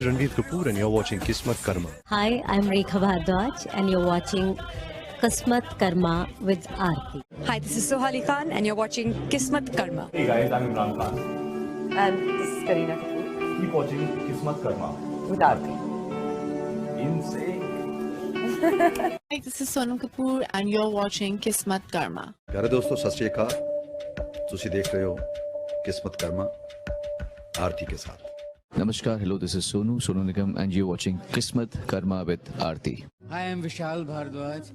Ranveer Kapoor and you're watching Kismatkarma. Hi, I'm Rekha Bhardwaj and you're watching Kismatkarma with Arti. Hi, this is Sohali Khan and you're watching Kismatkarma. Hey guys, I'm Imran Khan. And this is Kareena Kapoor. Keep watching Kismatkarma. With Arti. Insane. Hi, this is Sonam Kapoor and you're watching Kismatkarma. प्यारे दोस्तों सत श्री अकाल ਤੁਸੀਂ देख रहे हो किस्मत कर्मा आरती के साथ Namaskar, hello, this is Sonu Nigam and you're watching Kismat Karma with Arti. Hi, I'm Vishal Bhardwaj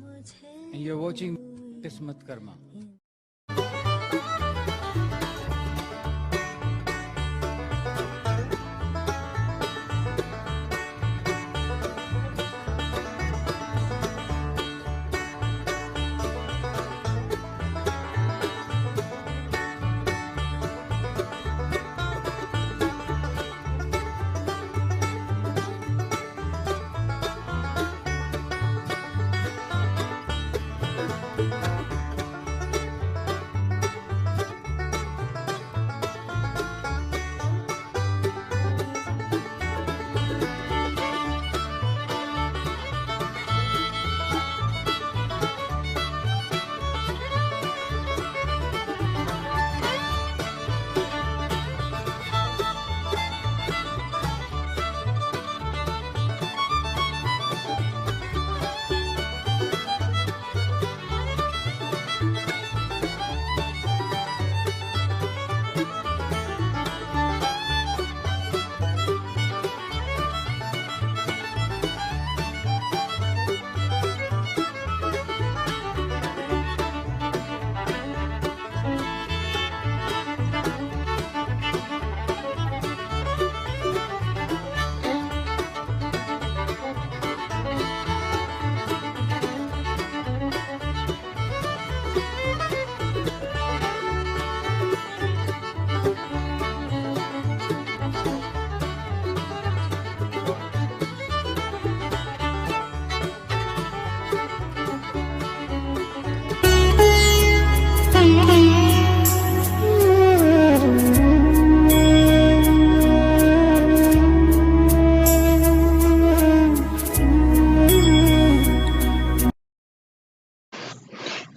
and you're watching Kismatkarma.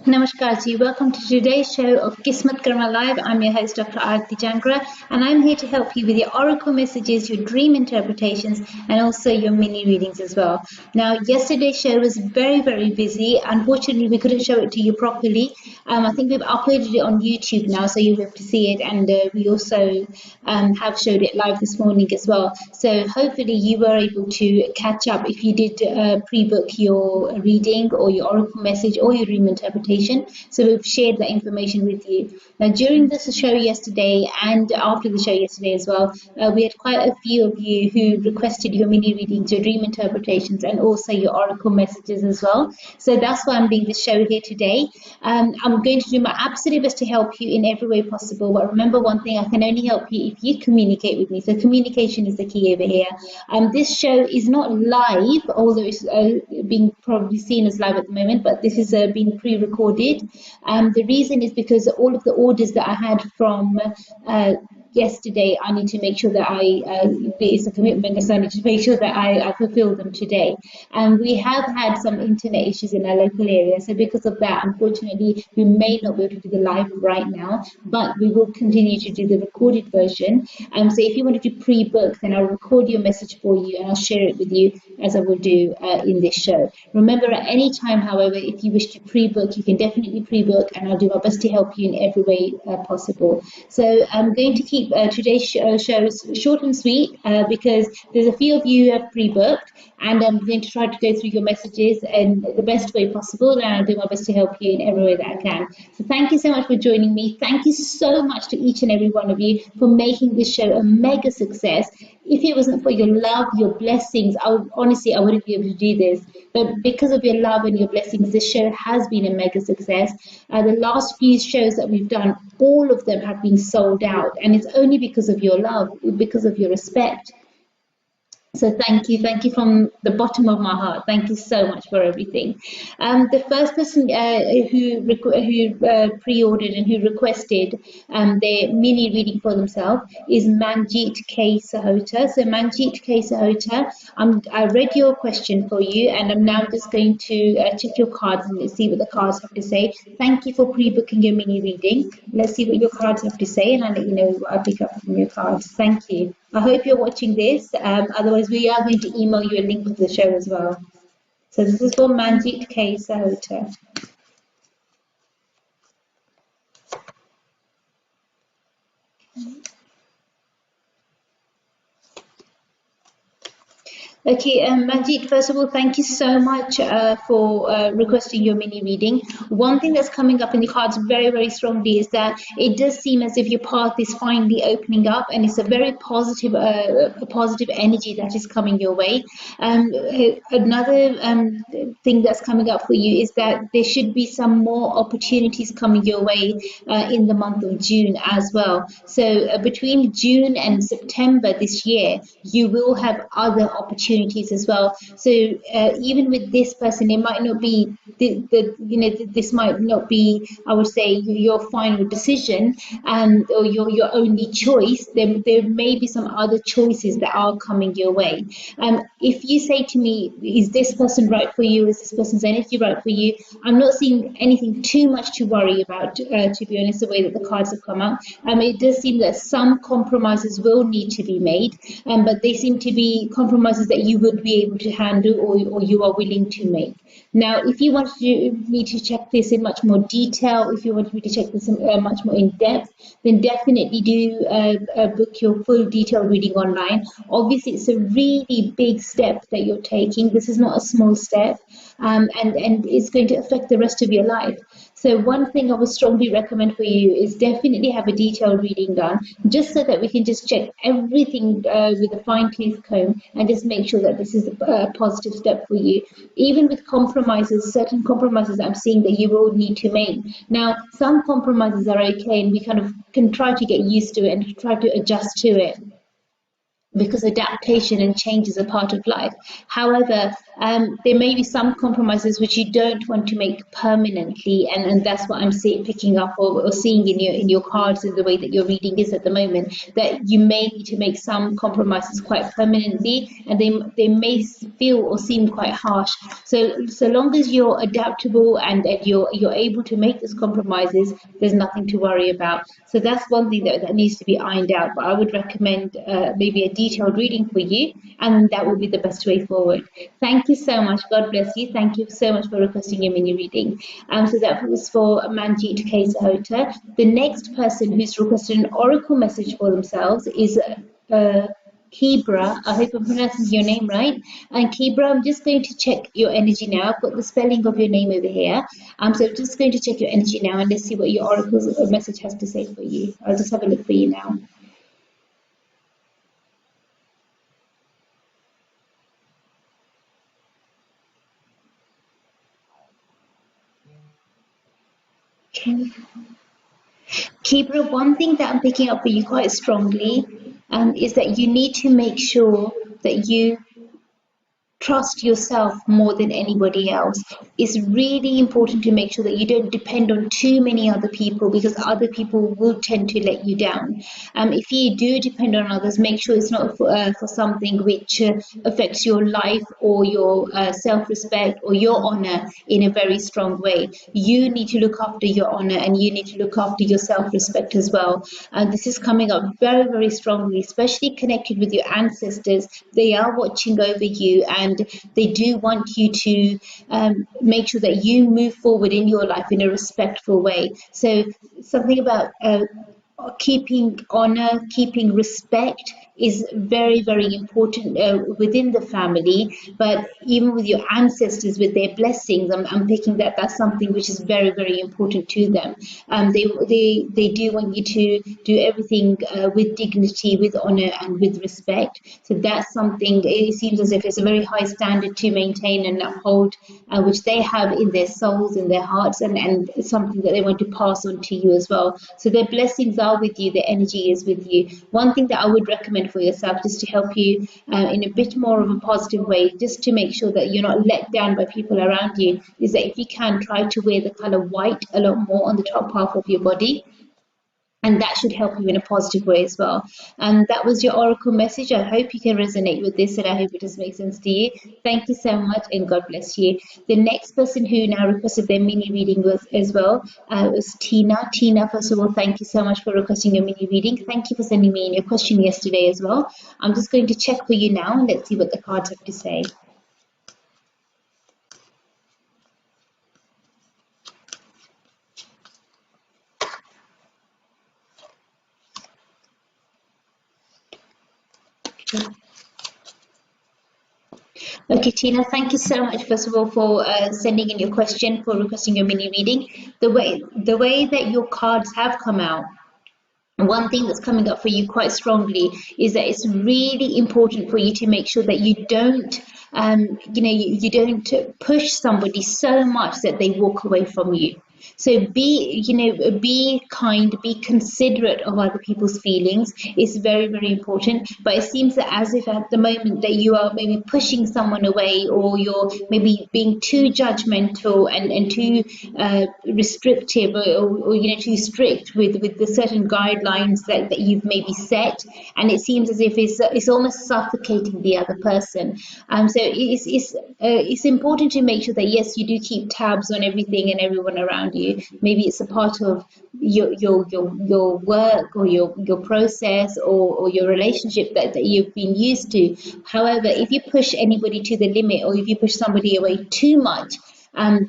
Namaskar ji, welcome to today's show of Kismatkarma Live. I'm your host Dr Arti Jangra and I'm here to help you with your oracle messages, your dream interpretations and also your mini readings as well. Now yesterday's show was very busy. Unfortunately we couldn't show it to you properly. I think we've uploaded it on YouTube now so you'll be able to see it, and we also have showed it live this morning as well. So hopefully you were able to catch up if you did pre-book your reading or your oracle message or your dream interpretation. So we've shared that information with you. Now during this show yesterday and after the show yesterday as well, we had quite a few of you who requested your mini readings, your dream interpretations and also your oracle messages as well. So that's why I'm doing this show here today. I'm going to do my absolute best to help you in every way possible, but remember one thing, I can only help you if you communicate with me. So communication is the key over here. This show is not live, although it's being probably seen as live at the moment, but this is being pre-recorded. The reason is because all of the orders that I had from yesterday, I need to make sure that it's a commitment, so I need to make sure that I fulfill them today. And we have had some internet issues in our local area, so because of that, unfortunately, we may not be able to do the live right now, but we will continue to do the recorded version. So if you wanted to pre-book, then I'll record your message for you and I'll share it with you as I will do in this show. Remember, at any time, however, if you wish to pre-book, you can definitely pre-book and I'll do my best to help you in every way possible. So I'm going to keep today's shows short and sweet because there's a few of you who have pre-booked, and I'm going to try to go through your messages in the best way possible, and I'll do my best to help you in every way that I can. So thank you so much for joining me. Thank you so much to each and every one of you for making this show a mega success. If it wasn't for your love, your blessings, I wouldn't be able to do this. But because of your love and your blessings, this show has been a mega success. The last few shows that we've done, all of them have been sold out, and it's only because of your love, because of your respect. So thank you from the bottom of my heart. Thank you so much for everything. The first person who pre-ordered and who requested their mini reading for themselves is Manjeet K Sahota. So Manjeet K Sahota, I read your question for you, and I'm now just going to check your cards and see what the cards have to say. Thank you for pre-booking your mini reading. Let's see what your cards have to say, and I'll let you know what I pick up from your cards. Thank you. I hope you're watching this. Otherwise, we are going to email you a link to the show as well. So this is for Manjeet K Sahota. Okay, Manjeet, first of all, thank you so much for requesting your mini reading. One thing that's coming up in the cards very, very strongly is that it does seem as if your path is finally opening up, and it's a very positive energy that is coming your way. Another thing that's coming up for you is that there should be some more opportunities coming your way in the month of June as well. So between June and September this year, you will have other opportunities as well. So even with this person, it might not be this might not be, I would say, your final decision or your only choice. There may be some other choices that are coming your way. If you say to me, is this person right for you? Is this person's energy right for you? I'm not seeing anything too much to worry about, to be honest, the way that the cards have come out. It does seem that some compromises will need to be made, but they seem to be compromises that you would be able to handle, or you are willing to make. Now, if you wanted me to check this in much more detail, if you wanted me to check this in, much more in depth, then definitely do book your full detailed reading online. Obviously, it's a really big step that you're taking. This is not a small step, and it's going to affect the rest of your life. So one thing I would strongly recommend for you is definitely have a detailed reading done, just so that we can just check everything with a fine-tooth comb and just make sure that this is a positive step for you. Even with compromises, certain compromises I'm seeing that you will need to make. Now, some compromises are okay, and we kind of can try to get used to it and try to adjust to it, because adaptation and change is a part of life. However, there may be some compromises which you don't want to make permanently, and that's what I'm picking up or seeing in your cards and the way that your reading is at the moment, that you may need to make some compromises quite permanently, and they may feel or seem quite harsh. So long as you're adaptable and you're able to make those compromises, there's nothing to worry about. So that's one thing that needs to be ironed out. But I would recommend maybe a detailed reading for you, and that will be the best way forward. Thank you so much. God bless you. Thank you so much for requesting your mini reading. So that was for Manjeet K Sahota. The next person who's requested an oracle message for themselves is Kibra. I hope I'm pronouncing your name right. And Kibra, I'm just going to check your energy now. I've got the spelling of your name over here. So I'm just going to check your energy now, and let's see what your oracle message has to say for you. I'll just have a look for you now. Okay. Kibra, one thing that I'm picking up for you quite strongly is that you need to make sure that you trust yourself more than anybody else. It's really important to make sure that you don't depend on too many other people, because other people will tend to let you down. If you do depend on others, make sure it's not for something which affects your life or your self-respect or your honor in a very strong way. You need to look after your honor, and you need to look after your self-respect as well. And this is coming up very, very strongly, especially connected with your ancestors. They are watching over you, and they do want you to make sure that you move forward in your life in a respectful way. So something about keeping honor, keeping respect is very, very important within the family. But even with your ancestors, with their blessings, I'm picking that that's something which is very, very important to them. They do want you to do everything with dignity, with honor, and with respect. So that's something, it seems as if it's a very high standard to maintain and uphold, which they have in their souls, in their hearts, and something that they want to pass on to you as well. So their blessings are are with you, the energy is with you. One thing that I would recommend for yourself, just to help you in a bit more of a positive way, just to make sure that you're not let down by people around you, is that if you can, try to wear the color white a lot more on the top half of your body. And that should help you in a positive way as well. And that was your oracle message. I hope you can resonate with this, and I hope it does make sense to you. Thank you so much, and God bless you. The next person who now requested their mini reading was as well was Tina. Tina, first of all, thank you so much for requesting your mini reading. Thank you for sending me in your question yesterday as well. I'm just going to check for you now, and let's see what the cards have to say. Okay, Tina, thank you so much, first of all, for sending in your question, for requesting your mini reading. The way that your cards have come out, one thing that's coming up for you quite strongly is that it's really important for you to make sure that you don't, you don't push somebody so much that they walk away from you. So be kind, be considerate of other people's feelings. It's very, very important. But it seems that as if at the moment that you are maybe pushing someone away, or you're maybe being too judgmental and too restrictive, or too strict with the certain guidelines that you've maybe set, and it seems as if it's almost suffocating the other person. So it's important to make sure that yes, you do keep tabs on everything and everyone around you. Maybe it's a part of your work, or your process, or your relationship that you've been used to. However, if you push anybody to the limit, or if you push somebody away too much,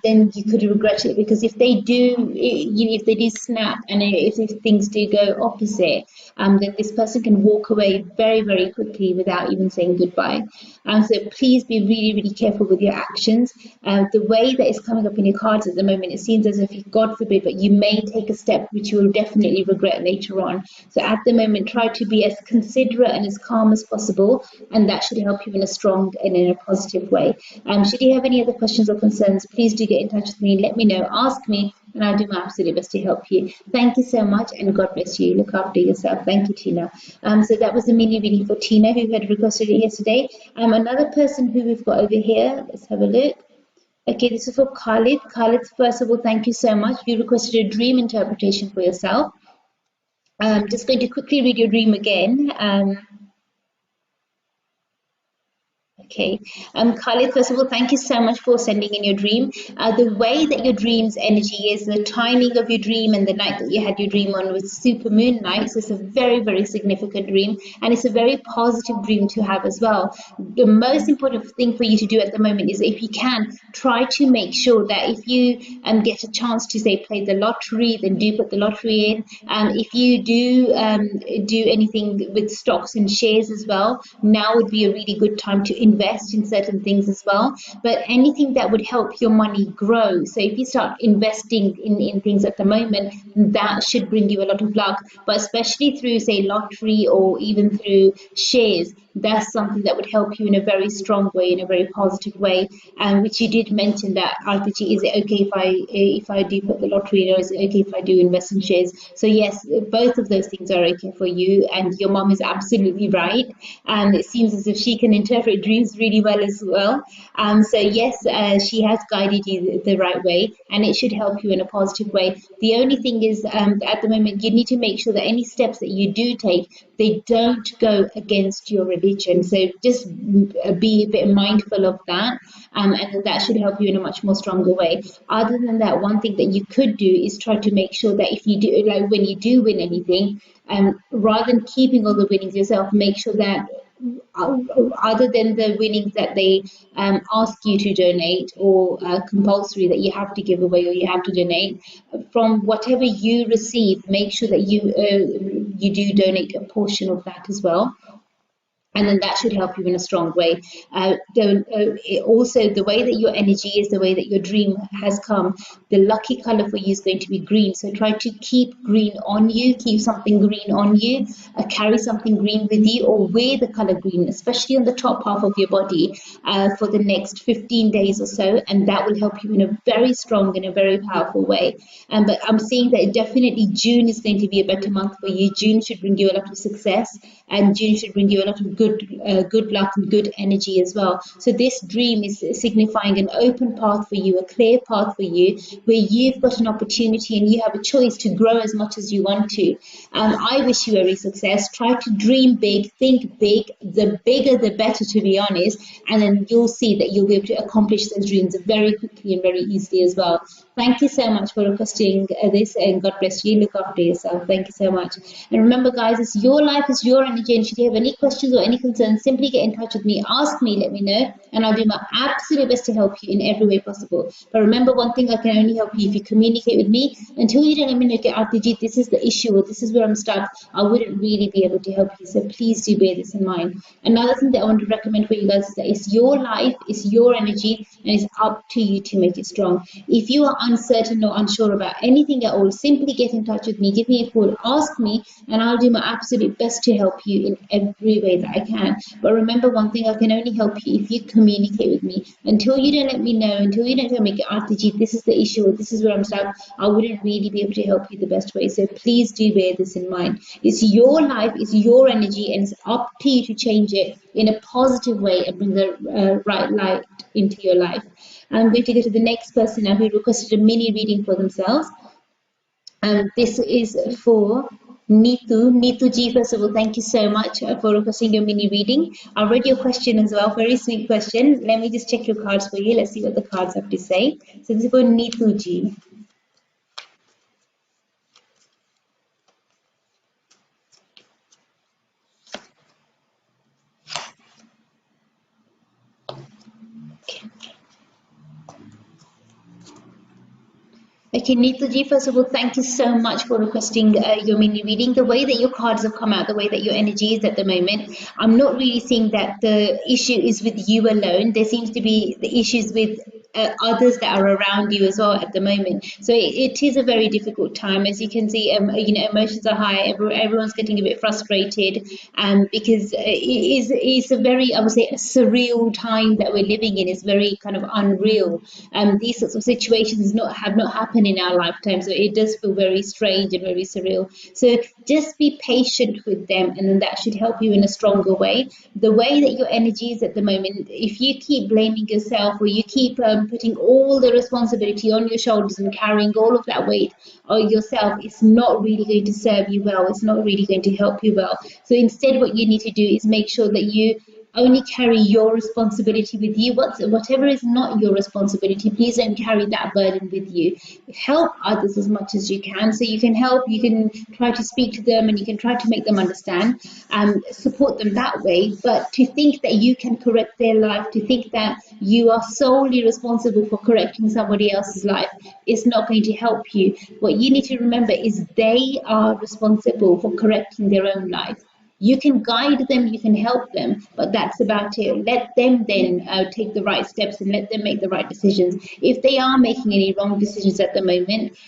then you could regret it, because if they do snap, and if things do go opposite, then this person can walk away very, very quickly without even saying goodbye. So please be really, really careful with your actions. The way that is coming up in your cards at the moment, it seems as if, God forbid, but you may take a step which you will definitely regret later on. So at the moment, try to be as considerate and as calm as possible, and that should help you in a strong and in a positive way. Should you have any other questions or concerns, please do get in touch with me. Let me know. Ask me, and I'll do my absolute best to help you. Thank you so much, and God bless you. Look after yourself. Thank you, Tina. So that was a mini reading for Tina, who had requested it yesterday. Another person who we've got over here, let's have a look. Okay, this is for Khalid. Khalid, first of all, thank you so much. You requested a dream interpretation for yourself. I'm just going to quickly read your dream again. Okay, Khalid, first of all, thank you so much for sending in your dream. The way that your dream's energy is, the timing of your dream, and the night that you had your dream on was super moon night, so it's a very, very significant dream, and it's a very positive dream to have as well. The most important thing for you to do at the moment is, if you can, try to make sure that if you get a chance to, say, play the lottery, then do put the lottery in. If you do anything with stocks and shares as well, now would be a really good time to invest in certain things as well. But anything that would help your money grow, so if you start investing in things at the moment, that should bring you a lot of luck. But especially through, say, lottery, or even through shares, that's something that would help you in a very strong way, in a very positive way. Which you did mention that, Arti, is it okay if I do put the lottery, or is it okay if I do invest in shares? So yes, both of those things are okay for you, and your mom is absolutely right. And it seems as if she can interpret dreams really well as well. So yes, she has guided you the right way, and it should help you in a positive way. The only thing is, at the moment, you need to make sure that any steps that you do take, they don't go against your religion. So just be a bit mindful of that, and that should help you in a much more stronger way. Other than that, one thing that you could do is try to make sure that if you do, like when you do win anything, rather than keeping all the winnings yourself, make sure that other than the winnings that they ask you to donate, or compulsory that you have to give away or you have to donate, from whatever you receive, make sure that you do donate a portion of that as well. and then that should help you in a strong way. Also, the way that your energy is, the way that your dream has come, the lucky color for you is going to be green. So try to keep green on you, keep something green on you, carry something green with you, or wear the color green, especially on the top half of your body, for the next 15 days or so, and that will help you in a very strong and a very powerful way. But I'm seeing that definitely June is going to be a better month for you. June should bring you a lot of success, and June should bring you a lot of good luck and good energy as well. So this dream is signifying an open path for you, a clear path for you, where you've got an opportunity and you have a choice to grow as much as you want to. I wish you every success. Try to dream big, think big. The bigger, the better, to be honest. And then you'll see that you'll be able to accomplish those dreams very quickly and very easily as well. Thank you so much for requesting this, and God bless you. Look after yourself. Thank you so much. And remember, guys, it's your life, it's your energy. And should you have any questions or any concerns, simply get in touch with me. Ask me, let me know, and I'll do my absolute best to help you in every way possible. But remember, one thing, I can only help you if you communicate with me. Until you don't let me know, okay, RPG, this is the issue, or this is where I'm stuck, I wouldn't really be able to help you. So please do bear this in mind. Another thing that I want to recommend for you guys is that it's your life, it's your energy, and it's up to you to make it strong. If you are uncertain or unsure about anything at all, simply get in touch with me, give me a call, ask me, and I'll do my absolute best to help you in every way that I can. But remember one thing, I can only help you if you communicate with me. Until you don't let me know, until you don't tell me, RPG, this is the issue, or this is where I'm stuck, I wouldn't really be able to help you the best way. So please do bear this in mind. It's your life, it's your energy, and it's up to you to change it in a positive way and bring the right light into your life. I'm going to go to the next person now who requested a mini reading for themselves. This is for Neetu. Neetu ji, first of all, thank you so much for requesting your mini reading. I read your question as well, very sweet question. Let me just check your cards for you. Let's see what the cards have to say. So this is for Neetu ji. Okay, Neetaji, first of all, thank you so much for requesting your mini reading. The way that your cards have come out, the way that your energy is at the moment, I'm not really seeing that the issue is with you alone. There seems to be the issues with others that are around you as well at the moment. So it is a very difficult time. As you can see, emotions are high. Everyone's getting a bit frustrated because it's a very, I would say, a surreal time that we're living in. It's very kind of unreal. These sorts of situations have not happened in our lifetime, so it does feel very strange and very surreal. So just be patient with them, and then that should help you in a stronger way. The way that your energy is at the moment, if you keep blaming yourself, or you keep putting all the responsibility on your shoulders and carrying all of that weight on yourself, it's not really going to serve you well. It's not really going to help you well. So instead, what you need to do is make sure that you only carry your responsibility with you. Whatever is not your responsibility, please don't carry that burden with you. Help others as much as you can. So you can help, you can try to speak to them, and you can try to make them understand, support them that way. But to think that you can correct their life, to think that you are solely responsible for correcting somebody else's life, is not going to help you. What you need to remember is they are responsible for correcting their own life. You can guide them, you can help them, but that's about it. Let them then take the right steps, and let them make the right decisions. If they are making any wrong decisions at the moment,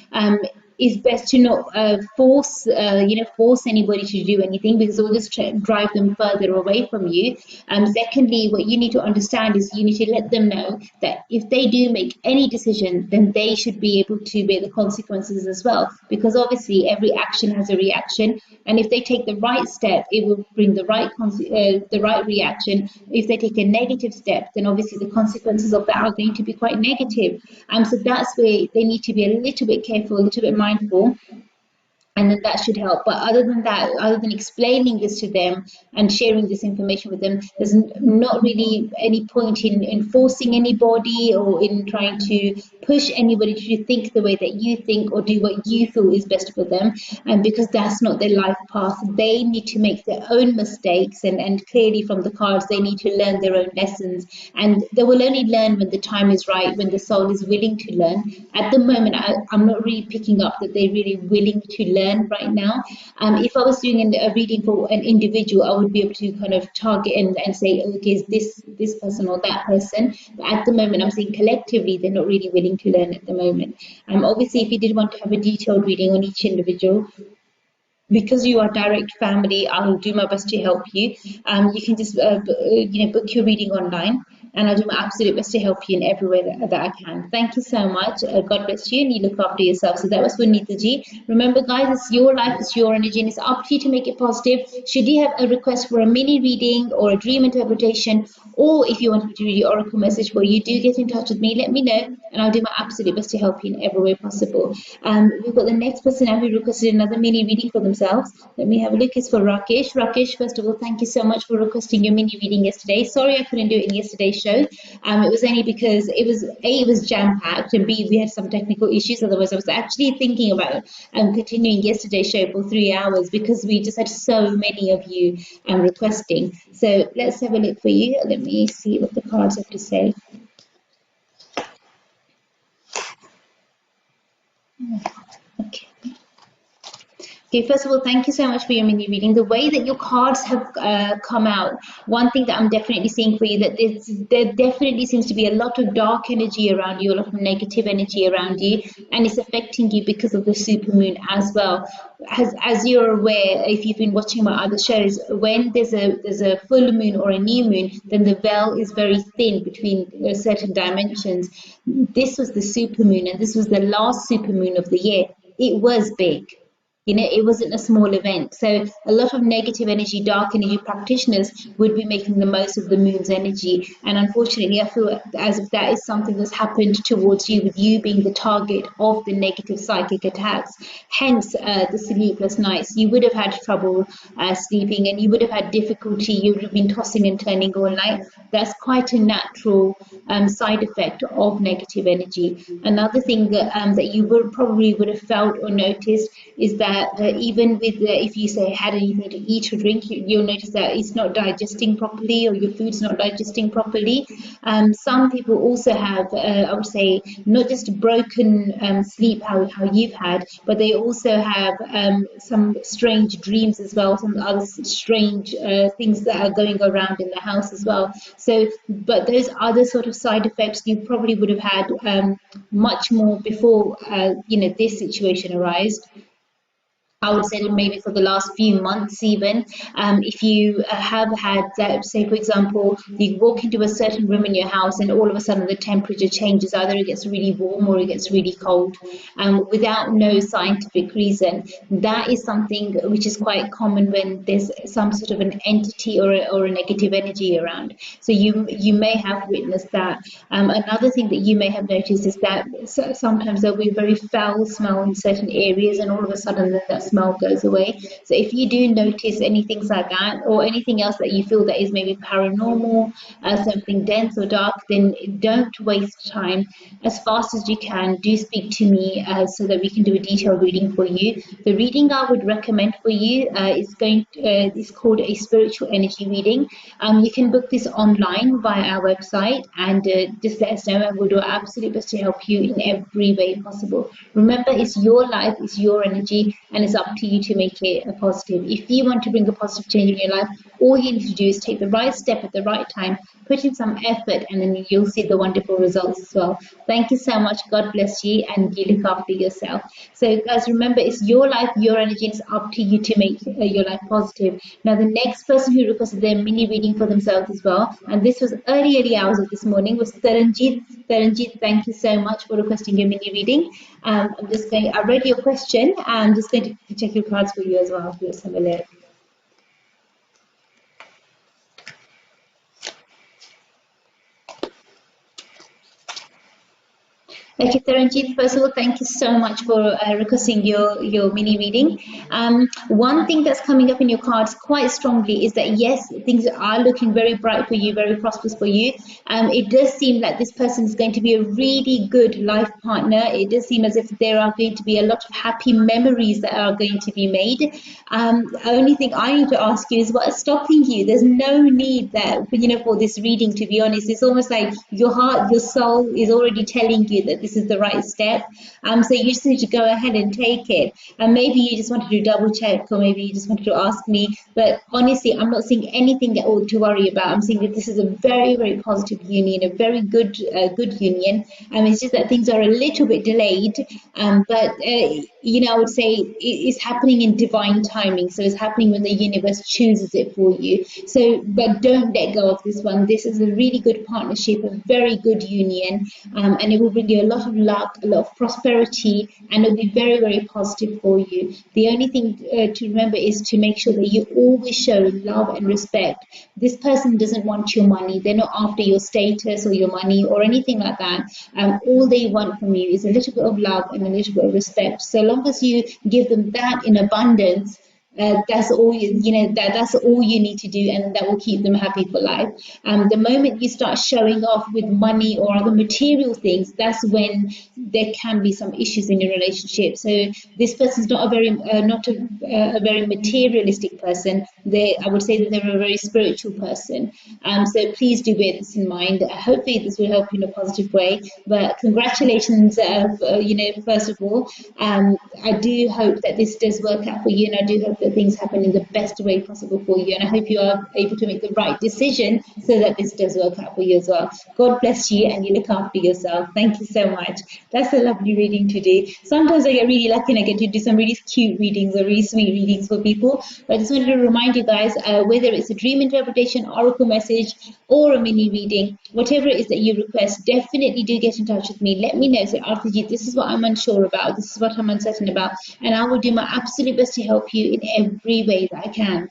it's best to not force anybody to do anything, because it will just drive them further away from you. Secondly, what you need to understand is you need to let them know that if they do make any decision, then they should be able to bear the consequences as well, because obviously every action has a reaction, and if they take the right step, it will bring the right reaction. If they take a negative step, then obviously the consequences of that are going to be quite negative. So that's where they need to be a little bit careful, a little bit mindful, and then that should help. But other than that, other than explaining this to them and sharing this information with them, there's not really any point in forcing anybody, or in trying to push anybody to think the way that you think or do what you feel is best for them, and because that's not their life path. They need to make their own mistakes, and clearly from the cards they need to learn their own lessons, and they will only learn when the time is right, when the soul is willing to learn. At the moment I'm not really picking up that they're really willing to learn right now. If I was doing a reading for an individual, I would be able to kind of target and say, okay, is this person or that person. But at the moment I'm seeing collectively they're not really willing to learn at the moment. Obviously, if you did want to have a detailed reading on each individual, because you are direct family, I will do my best to help you. You can just book your reading online, and I'll do my absolute best to help you in every way that I can. Thank you so much. God bless you, and you look after yourself. So that was for Neeta ji. Remember, guys, it's your life, it's your energy, and it's up to you to make it positive. Should you have a request for a mini reading or a dream interpretation, or if you want me to read your oracle message for you, do get in touch with me. Let me know, and I'll do my absolute best to help you in every way possible. We've got the next person now who requested another mini reading for themselves. Let me have a look. It's for Rakesh. Rakesh, first of all, thank you so much for requesting your mini reading yesterday. Sorry I couldn't do it in yesterday's show. It was only because it was jam packed, and B, we had some technical issues. Otherwise, I was actually thinking about continuing yesterday's show for 3 hours because we just had so many of you requesting. So let's have a look for you. Let me see what the cards have to say. Okay. Okay, first of all, thank you so much for your mini reading. The way that your cards have come out, one thing that I'm definitely seeing for you, that there definitely seems to be a lot of dark energy around you, a lot of negative energy around you, and it's affecting you because of the supermoon as well. As you're aware, if you've been watching my other shows, when there's a full moon or a new moon, then the veil is very thin between certain dimensions. This was the supermoon, and this was the last supermoon of the year. It was big. You know, it wasn't a small event. So a lot of negative energy, dark energy practitioners would be making the most of the moon's energy. And unfortunately, I feel as if that is something that's happened towards you, with you being the target of the negative psychic attacks. Hence, the sleepless nights. You would have had trouble sleeping, and you would have had difficulty. You would have been tossing and turning all night. That's quite a natural side effect of negative energy. Another thing that you would have felt or noticed is that even with if you say had anything to eat or drink, you'll notice that it's not digesting properly, or your food's not digesting properly. Some people also have, I would say, not just broken sleep, how you've had, but they also have some strange dreams as well, some other strange things that are going around in the house as well. So, but those other sort of side effects you probably would have had much more before this situation arose. I would say that maybe for the last few months even, if you have had that, say for example, you walk into a certain room in your house and all of a sudden the temperature changes, either it gets really warm or it gets really cold, without no scientific reason. That is something which is quite common when there's some sort of an entity or a negative energy around. So you may have witnessed that. Another thing that you may have noticed is that sometimes there'll be a very foul smell in certain areas, and all of a sudden that smell goes away. So if you do notice anything like that, or anything else that you feel that is maybe paranormal, something dense or dark, then don't waste time. As fast as you can, do speak to me so that we can do a detailed reading for you. The reading I would recommend for you is called a spiritual energy reading. You can book this online via our website, and just let us know, and we'll do our absolute best to help you in every way possible. Remember, it's your life, it's your energy, and it's up to you to make it a positive. If you want to bring a positive change in your life, all you need to do is take the right step at the right time, put in some effort, and then you'll see the wonderful results as well. Thank you so much. God bless you, and you look after yourself. So guys, remember, it's your life, your energy, and it's up to you to make your life positive. Now, the next person who requested their mini reading for themselves as well, and this was early hours of this morning, was Taranjit. Taranjit, thank you so much for requesting your mini reading. I read your question. I'm just going to check your cards for you as well. Let's have a look. Okay, Taranjeet, first of all, thank you so much for requesting your mini reading. One thing that's coming up in your cards quite strongly is that yes, things are looking very bright for you, very prosperous for you. It does seem like this person is going to be a really good life partner. It does seem as if there are going to be a lot of happy memories that are going to be made. Only thing I need to ask you is what's stopping you? There's no need that for this reading. To be honest, it's almost like your heart, your soul is already telling you that this is the right step. So you just need to go ahead and take it. And maybe you just wanted to double check, or maybe you just wanted to ask me. But honestly, I'm not seeing anything at all to worry about. I'm seeing that this is a very, very positive union, a very good union. It's just that things are a little bit delayed. But I would say it's happening in divine timing. So it's happening when the universe chooses it for you. So, but don't let go of this one. This is a really good partnership, a very good union, and it will bring you a lot of luck, a lot of prosperity, and it'll be very, very positive for you. The only thing to remember is to make sure that you always show love and respect. This person doesn't want your money. They're not after your status or your money or anything like that. All they want from you is a little bit of love and a little bit of respect. So long as you give them that in abundance, that's all that's all you need to do, and that will keep them happy for life. The moment you start showing off with money or other material things, that's when there can be some issues in your relationship. So this person's not a very materialistic person. I would say that they're a very spiritual person. So please do bear this in mind. Hopefully this will help you in a positive way. But congratulations, first of all. I do hope that this does work out for you, and I do hope that things happen in the best way possible for you. And I hope you are able to make the right decision so that this does work out for you as well. God bless you, and you look after yourself. Thank you so much. That's a lovely reading today. Sometimes I get really lucky and I get to do some really cute readings or really sweet readings for people. But I just wanted to remind you guys, whether it's a dream interpretation, oracle message, or a mini reading, whatever it is that you request, definitely do get in touch with me. Let me know. Say, Arti, this is what I'm unsure about. This is what I'm uncertain about. And I will do my absolute best to help you in every way that I can.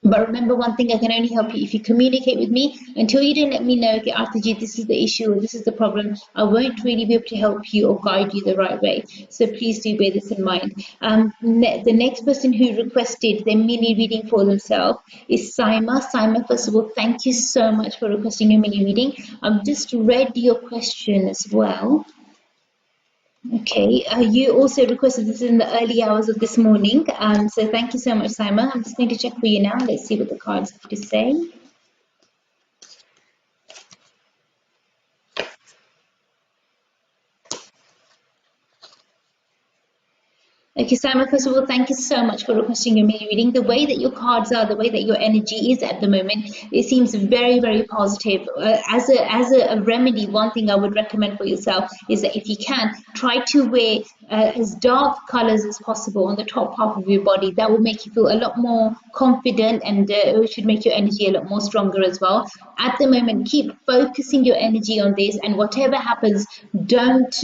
But remember one thing, I can only help you if you communicate with me. Until you don't let me know, okay, Arti, this is the issue or this is the problem, I won't really be able to help you or guide you the right way. So please do bear this in mind. The next person who requested their mini reading for themselves is Saima. Saima, first of all, thank you so much for requesting your mini reading. I've just read your question as well. Okay, you also requested this in the early hours of this morning, so thank you so much, Simon. I'm just going to check for you now. Let's see what the cards have to say. Okay, Simon, first of all, thank you so much for requesting your mini reading. The way that your cards are, the way that your energy is at the moment, it seems very, very positive. As a remedy, one thing I would recommend for yourself is that if you can, try to wear as dark colors as possible on the top half of your body. That will make you feel a lot more confident, and it should make your energy a lot more stronger as well. At the moment, keep focusing your energy on this, and whatever happens, don't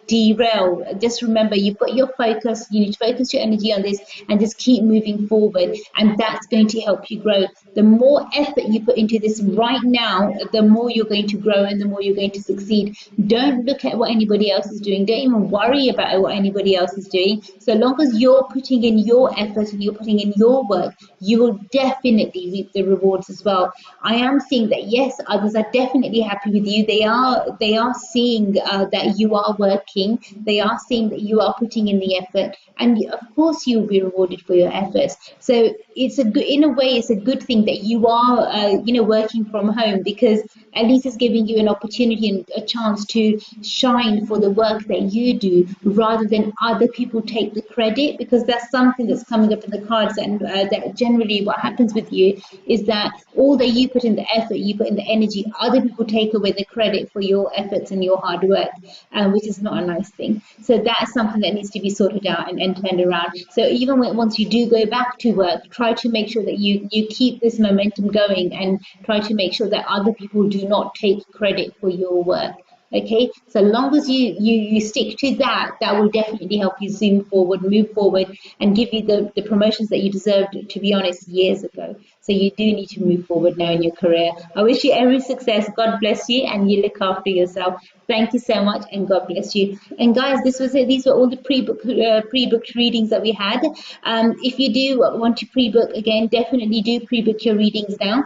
derail. Just remember, you've got your focus. You need to focus your energy on this and just keep moving forward, and that's going to help you grow. The more effort you put into this right now, the more you're going to grow and the more you're going to succeed. Don't look at what anybody else is doing. Don't even worry about what anybody else is doing. So long as you're putting in your effort and you're putting in your work, you will definitely reap the rewards as well. I am seeing that yes, others are definitely happy with you. They are seeing that you are working. They are seeing that you are putting in the effort, and of course you will be rewarded for your efforts. So it's in a way it's a good thing that you are working from home, because at least it's giving you an opportunity and a chance to shine for the work that you do, rather than other people take the credit, because that's something that's coming up in the cards. And that generally what happens with you is that all that you put in the effort, you put in the energy, other people take away the credit for your efforts and your hard work, which is not a nice thing. So that's something that needs to be sorted out and turned around. So even once you do go back to work, try to make sure that you keep this momentum going, and try to make sure that other people do not take credit for your work. Okay, so long as you stick to that, that will definitely help you zoom forward, move forward, and give you the promotions that you deserved, to be honest, years ago. So you do need to move forward now in your career. I wish you every success. God bless you, and you look after yourself. Thank you so much, and God bless you. And guys, this was it. These were all the pre-booked readings that we had. If you do want to pre-book again, definitely do pre-book your readings now,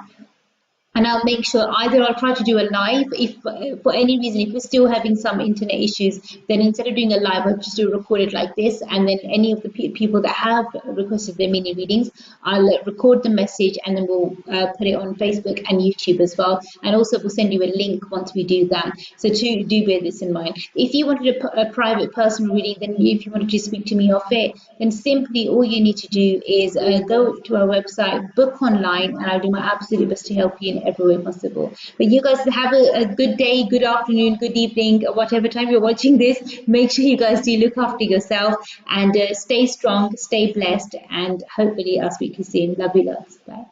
and I'll make sure either I'll try to do a live if for any reason if we're still having some internet issues, then instead of doing a live I'll just do a recorded like this, and then any of the people that have requested their mini readings, I'll record the message and then we'll put it on Facebook and YouTube as well, and also we'll send you a link once we do that. So do bear this in mind. If you wanted a private personal reading, then if you wanted to speak to me off it, then simply all you need to do is go to our website, book online, and I'll do my absolute best to help you in every way possible. But you guys have a good day, good afternoon, good evening, whatever time you're watching this. Make sure you guys do look after yourself and stay strong, stay blessed, and hopefully I'll speak to you soon. Love you lots. Bye.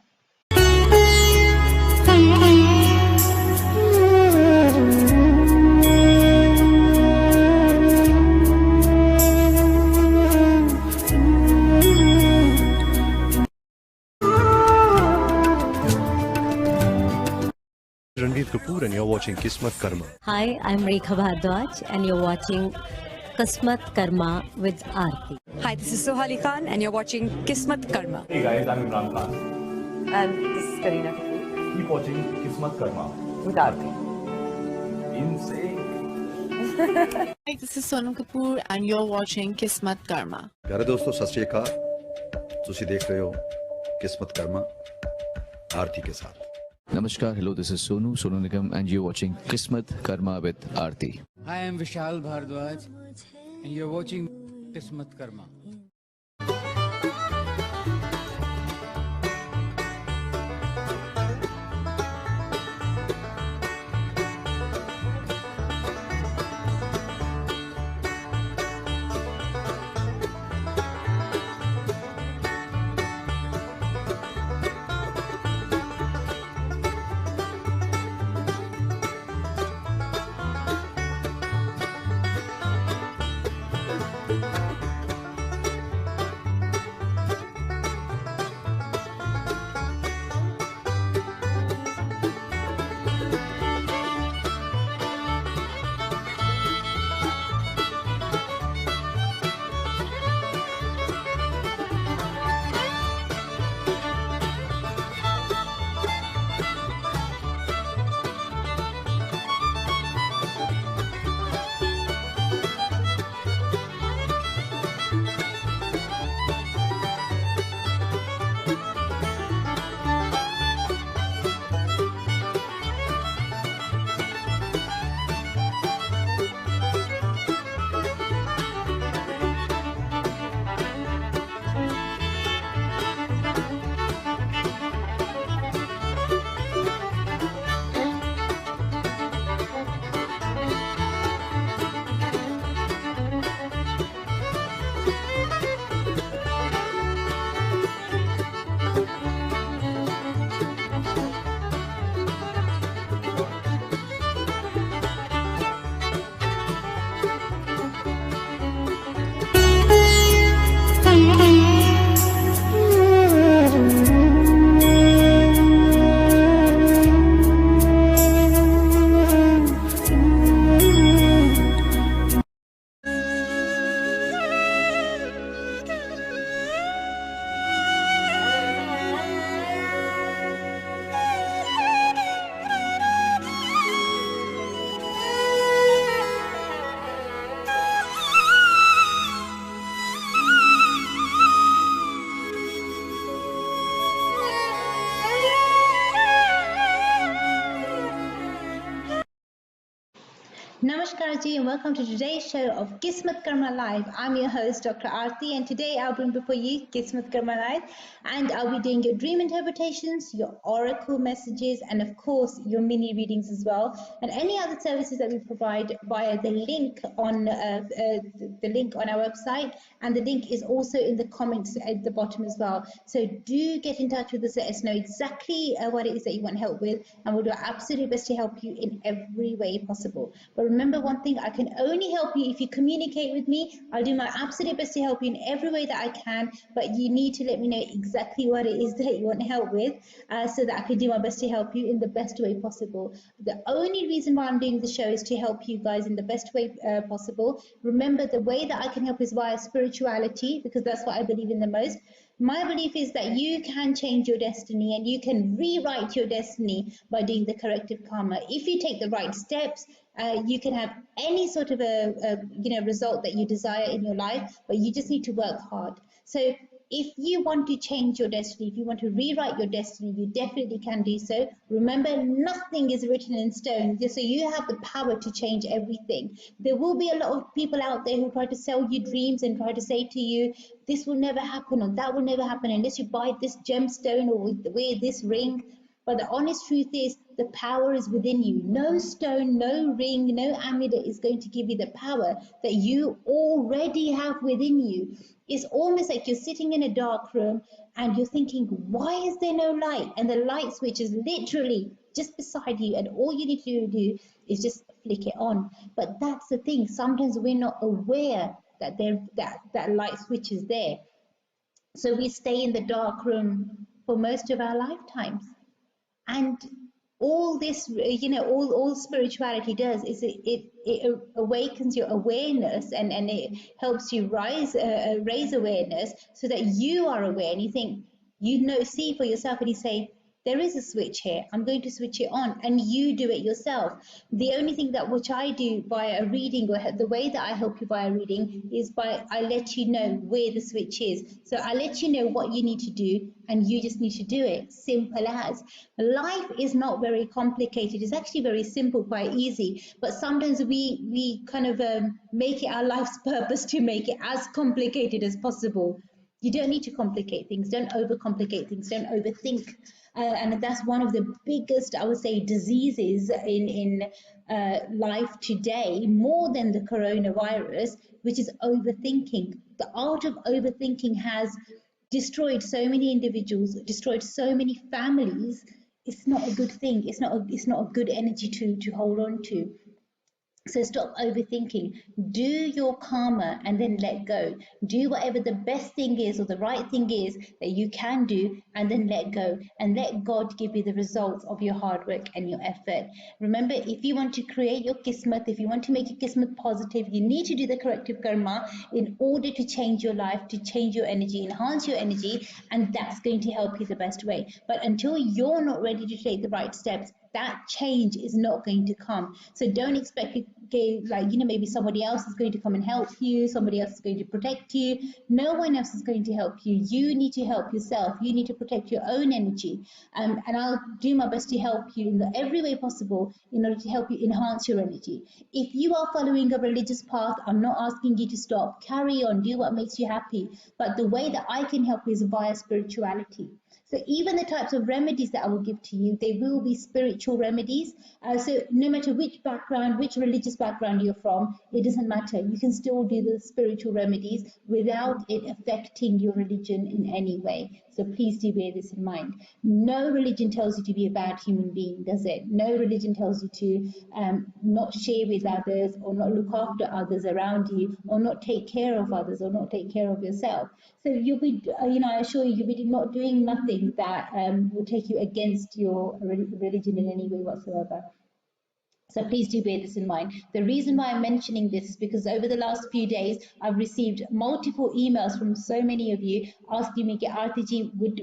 Ranveer Kapoor and you're watching Kismatkarma. Hi, I'm Rekha Bhardwaj, and you're watching Kismatkarma with Arti. Hi, this is Sohali Khan, and you're watching Kismatkarma. Hey guys, I'm Imran Khan. And this is Kareena Kapoor. Keep watching Kismatkarma. With Arti. Insane. Hi, this is Sonam Kapoor, and you're watching Kismat Karma. प्यारे दोस्तों सत श्री अकाल ਤੁਸੀਂ देख रहे हो किस्मत कर्मा आरती के साथ। Namaskar, hello, this is Sonu Nigam, and you're watching Kismat Karma with Arti. I am Vishal Bhardwaj, and you're watching Kismatkarma. Namaskar ji, and welcome to today's show of Kismat Karma Live. I'm your host, Dr. Arti, and today I'll bring before you Kismat Karma Live, and I'll be doing your dream interpretations, your oracle messages, and of course your mini readings as well, and any other services that we provide via the link on our website, and the link is also in the comments at the bottom as well. So do get in touch with us, let us know exactly what it is that you want help with, and we'll do our absolute best to help you in every way possible. But remember one thing, I can only help you if you communicate with me. I'll do my absolute best to help you in every way that I can, but you need to let me know exactly what it is that you want help with, so that I can do my best to help you in the best way possible. The only reason why I'm doing the show is to help you guys in the best way possible. Remember, the way that I can help is via spirituality, because that's what I believe in the most. My belief is that you can change your destiny and you can rewrite your destiny by doing the corrective karma. If you take the right steps, you can have any sort of a result that you desire in your life, but you just need to work hard. So if you want to change your destiny, if you want to rewrite your destiny, you definitely can do so. Remember, nothing is written in stone, so you have the power to change everything. There will be a lot of people out there who try to sell you dreams and try to say to you, this will never happen or that will never happen unless you buy this gemstone or wear this ring. But the honest truth is, the power is within you. No stone, no ring, no amulet is going to give you the power that you already have within you. It's almost like you're sitting in a dark room and you're thinking, why is there no light? And the light switch is literally just beside you, and all you need to do is just flick it on. But that's the thing. Sometimes we're not aware that that light switch is there. So we stay in the dark room for most of our lifetimes. And all this, all spirituality does is it awakens your awareness, and it helps you raise awareness so that you are aware and you think, see for yourself, and you say, there is a switch here, I'm going to switch it on, and you do it yourself. The only thing that which I do via a reading, or the way that I help you via reading, is I let you know where the switch is. So I let you know what you need to do, and you just need to do it. Simple as. Life is not very complicated. It's actually very simple, quite easy. But sometimes we kind of make it our life's purpose to make it as complicated as possible. You don't need to complicate things. Don't overcomplicate things. Don't overthink. And that's one of the biggest, I would say, diseases in life today, more than the coronavirus, which is overthinking. The art of overthinking has destroyed so many individuals, destroyed so many families. It's not a good thing. It's not a good energy to hold on to. So stop overthinking. Do your karma and then let go. Do whatever the best thing is or the right thing is that you can do, and then let go. And let God give you the results of your hard work and your effort. Remember, if you want to create your kismet, if you want to make your kismet positive, you need to do the corrective karma in order to change your life, to change your energy, enhance your energy, and that's going to help you the best way. But until you're not ready to take the right steps, that change is not going to come. So don't expect maybe somebody else is going to come and help you, somebody else is going to protect you. No one else is going to help you. You need to help yourself. You need to protect your own energy. And I'll do my best to help you in every way possible in order to help you enhance your energy. If you are following a religious path, I'm not asking you to stop. Carry on, do what makes you happy. But the way that I can help you is via spirituality. So even the types of remedies that I will give to you, they will be spiritual remedies. So no matter which background, which religious background you're from, it doesn't matter. You can still do the spiritual remedies without it affecting your religion in any way. So please do bear this in mind. No religion tells you to be a bad human being, does it? No religion tells you to not share with others, or not look after others around you, or not take care of others, or not take care of yourself. So you'll be, I assure you, you'll be not doing nothing that will take you against your religion in any way whatsoever. So please do bear this in mind. The reason why I'm mentioning this is because over the last few days, I've received multiple emails from so many of you asking me, Arti, would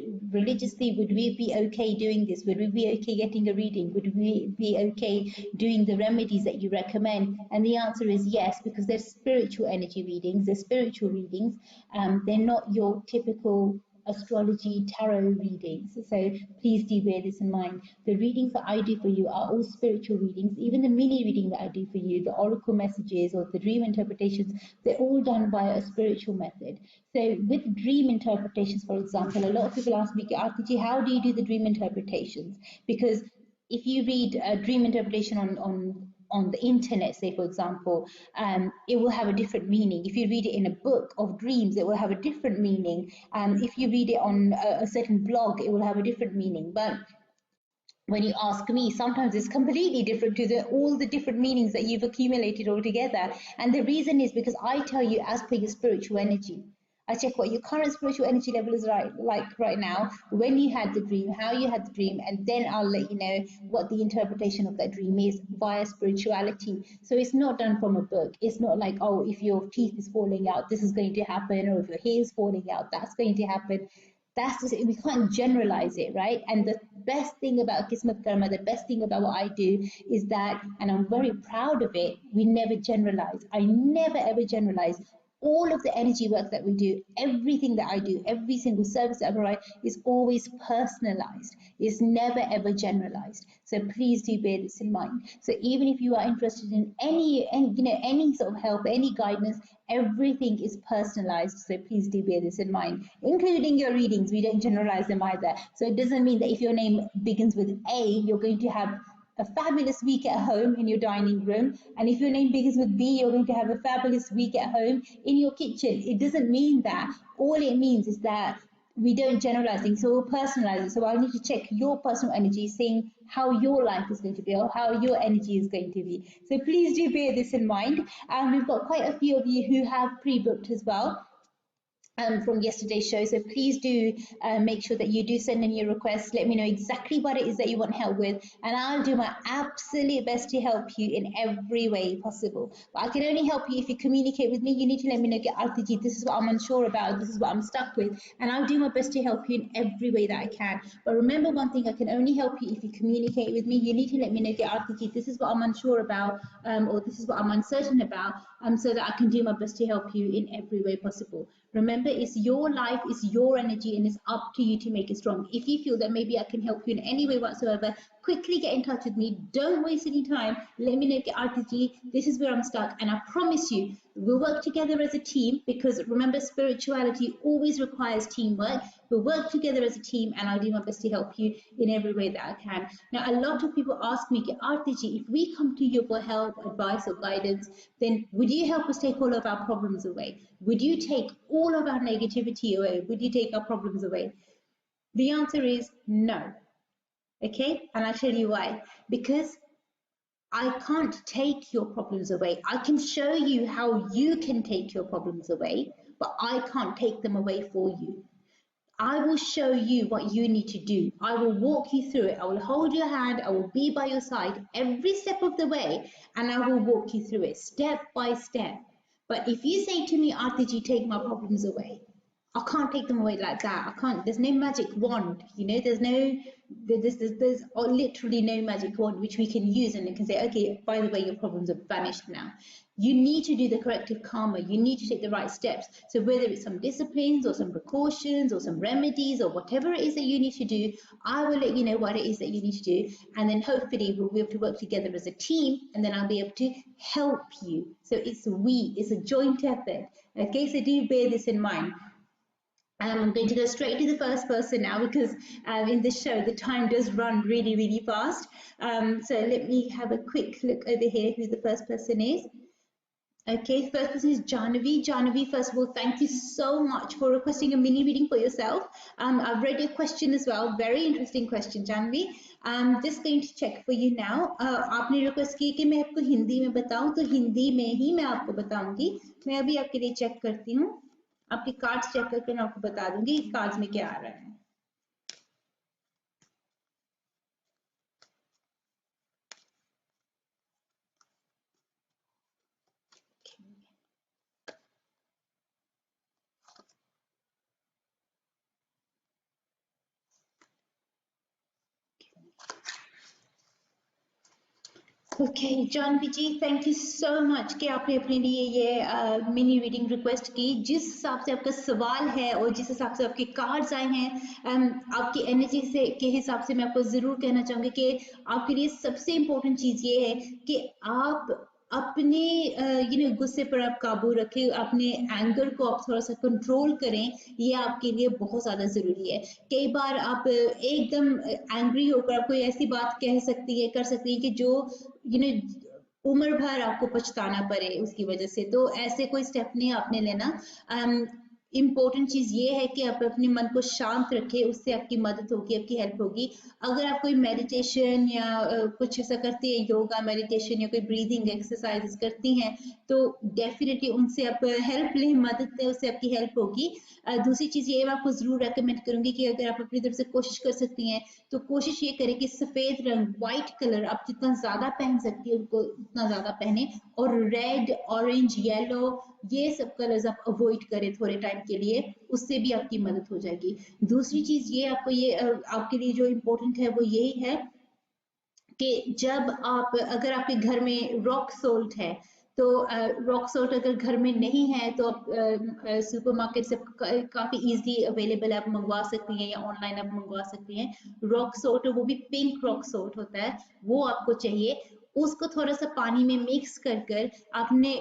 we be okay doing this? Would we be okay getting a reading? Would we be okay doing the remedies that you recommend? And the answer is yes, because they're spiritual energy readings, they're spiritual readings. They're not your typical astrology tarot readings. So please do bear this in mind. The readings that I do for you are all spiritual readings. Even the mini reading that I do for you, the oracle messages or the dream interpretations, they're all done by a spiritual method. So with dream interpretations, for example, a lot of people ask me, Arti, how do you do the dream interpretations? Because if you read a dream interpretation on the internet, say for example, it will have a different meaning. If you read it in a book of dreams, it will have a different meaning. If you read it on a certain blog, it will have a different meaning. But when you ask me, sometimes it's completely different to all the different meanings that you've accumulated all together. And the reason is because I tell you as per your spiritual energy. I check what your current spiritual energy level is like right now, when you had the dream, how you had the dream, and then I'll let you know what the interpretation of that dream is via spirituality. So it's not done from a book. It's not like, oh, if your teeth is falling out, this is going to happen, or if your hair is falling out, that's going to happen. That's just, we can't generalize it, right? And the best thing about Kismatkarma, the best thing about what I do is that, and I'm very proud of it, we never generalize. I never ever generalize. All of the energy work that we do, everything that I do, every single service that I provide is always personalized. It's never ever generalized. So please do bear this in mind. So even if you are interested in any sort of help, any guidance, everything is personalized. So please do bear this in mind, including your readings. We don't generalize them either. So it doesn't mean that if your name begins with A, you're going to have a fabulous week at home in your dining room, and if your name begins with B, you're going to have a fabulous week at home in your kitchen. It doesn't mean that. All it means is that we don't generalize things, so we'll personalize it. So I need to check your personal energy, saying how your life is going to be or how your energy is going to be. So please do bear this in mind. We've got quite a few of you who have pre-booked as well. From yesterday's show, so please do make sure that you do send in your requests. Let me know exactly what it is that you want help with, and I'll do my absolute best to help you in every way possible. But I can only help you if you communicate with me. You need to let me know, Arti ji, this is what I'm unsure about, this is what I'm stuck with, and I'll do my best to help you in every way that I can. But remember one thing, I can only help you if you communicate with me. You need to let me know, Arti ji, this is what I'm unsure about, or this is what I'm uncertain about, so that I can do my best to help you in every way possible. Remember, it's your life, it's your energy, and it's up to you to make it strong. If you feel that maybe I can help you in any way whatsoever, quickly get in touch with me. Don't waste any time. Let me know, Arti, this is where I'm stuck, and I promise you, we'll work together as a team, because remember, spirituality always requires teamwork. We'll work together as a team, and I'll do my best to help you in every way that I can. Now, a lot of people ask me, Arti, if we come to you for help, advice, or guidance, then would you help us take all of our problems away? Would you take all of our negativity away? Would you take our problems away? The answer is no. Okay, and I'll tell you why. Because I can't take your problems away. I can show you how you can take your problems away, but I can't take them away for you. I will show you what you need to do. I will walk you through it. I will hold your hand. I will be by your side every step of the way, and I will walk you through it step by step. But if you say to me, Arti, take my problems away, I can't take them away like that. I can't. There's no magic wand, there's literally no magic wand which we can use and it can say, okay, by the way, your problems are vanished now. You need to do the corrective karma. You need to take the right steps. So whether it's some disciplines or some precautions or some remedies or whatever it is that you need to do, I will let you know what it is that you need to do. And then hopefully we'll be able to work together as a team, and then I'll be able to help you. So it's a joint effort. Okay, so do bear this in mind. I'm going to go straight to the first person now, because in this show the time does run really, really fast. So let me have a quick look over here who the first person is. Okay, first person is Jahnavi. Jahnavi, first of all, thank you so much for requesting a mini reading for yourself. I've read your question as well. Very interesting question, Jahnavi. I'm just going to check for you now. आपने request की कि मैं आपको हिंदी में बताऊं, तो हिंदी में ही मैं आपको बताऊंगी. मैं अभी आपके लिए check करती हूँ. आपके कार्ड्स चेक करके मैं आपको बता दूंगी कार्ड्स में क्या आ रहा है. Okay, Janvi ji, thank you so much कि आपने अपने लिए ये मिनी रीडिंग रिक्वेस्ट की. जिस हिसाब से आपका सवाल है और जिस हिसाब से आपके कार्ड्स आए हैं, आपकी एनर्जी से के हिसाब से मैं आपको ज़रूर कहना चाहूँगी कि आपके लिए सबसे इम्पोर्टेंट चीज़ ये है कि आप अपने गुस्से पर आप काबू रखें, अपने एंगर को आप थोड़ा सा कंट्रोल करें. ये आपके लिए बहुत ज़्यादा ज़रूरी है. कई बार आप एकदम एंग्री होकर आप कोई ऐसी बात कर सकती है कि जो उम्र भर आपको पछताना पड़े उसकी वजह से. तो ऐसे कोई स्टेप नहीं आपने लेना. इम्पोर्टेंट चीज़ ये है कि आप अपने मन को शांत रखें, उससे आपकी मदद होगी, आपकी हेल्प होगी। अगर आप कोई मेडिटेशन या कुछ ऐसा करती हैं, योगा मेडिटेशन या कोई ब्रीदिंग एक्सरसाइज करती हैं, तो डेफिनेटली उनसे आप हेल्प लें, मदद लें, उससे आपकी हेल्प होगी। दूसरी चीज़ ये मैं आपको ज़रूर रेकमेंड करूंगी कि अगर आप अपनी तरफ से कोशिश कर सकती हैं तो कोशिश ये करें कि सफ़ेद रंग, वाइट कलर आप जितना ज़्यादा पहन सकती हैं उनको उतना ज़्यादा पहने, और रेड, ऑरेंज, येलो, ये सब कलर्स आप अवॉइड करें थोड़े टाइम के लिए, उससे भी आपकी मदद हो जाएगी। दूसरी चीज़ ये आपको ये आपके लिए जो इम्पोर्टेंट है वो यही है कि जब आप अगर आपके घर में रॉक सोल्ट है तो रॉक सोल्ट अगर घर में नहीं है तो आप सुपरमार्केट से काफ़ी इजीली अवेलेबल है, आप मंगवा सकती हैं या ऑनलाइन आप मंगवा सकती हैं। रॉक सोल्ट, वो भी पिंक रॉक सोल्ट होता है, वो आपको चाहिए। उसको थोड़ा सा पानी में मिक्स कर कर आपने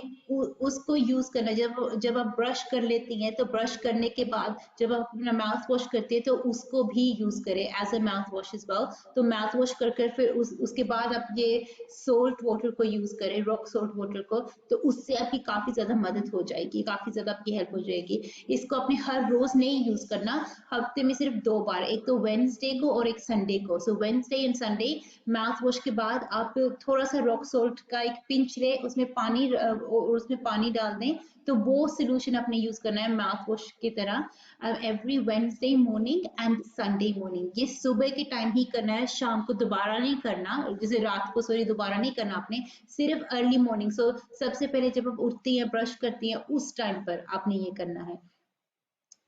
उसको यूज करना। जब जब आप ब्रश कर लेती हैं तो ब्रश करने के बाद जब आप अपना माउथ वॉश करती है तो उसको भी यूज करें as a mouth wash is well. तो माउथ वॉश कर कर फिर उसके बाद आप ये सोल्ट वाटर को यूज करें, रॉक सोल्ट वाटर को, तो उससे आपकी काफी ज्यादा मदद हो जाएगी, काफी ज्यादा आपकी हेल्प हो जाएगी। इसको आपने हर रोज नहीं यूज करना, हफ्ते में सिर्फ 2 बार, एक तो वेडनेसडे को और एक संडे को। So Wednesday and Sunday mouthwash के बाद आप थोड़ा सा रॉक सोल्ट का एक पिंच ले, उसमें पानी और उसमें पानी डाल दें, तो वो सोल्यूशन आपने यूज करना है माउथ वॉश की तरह every Wednesday morning and Sunday morning. ये सुबह के टाइम ही करना है, शाम को दोबारा नहीं करना, जैसे रात को सॉरी दोबारा नहीं करना आपने, सिर्फ अर्ली मॉर्निंग। सो सबसे पहले जब आप उठती हैं, ब्रश करती हैं, उस टाइम पर आपने ये करना है,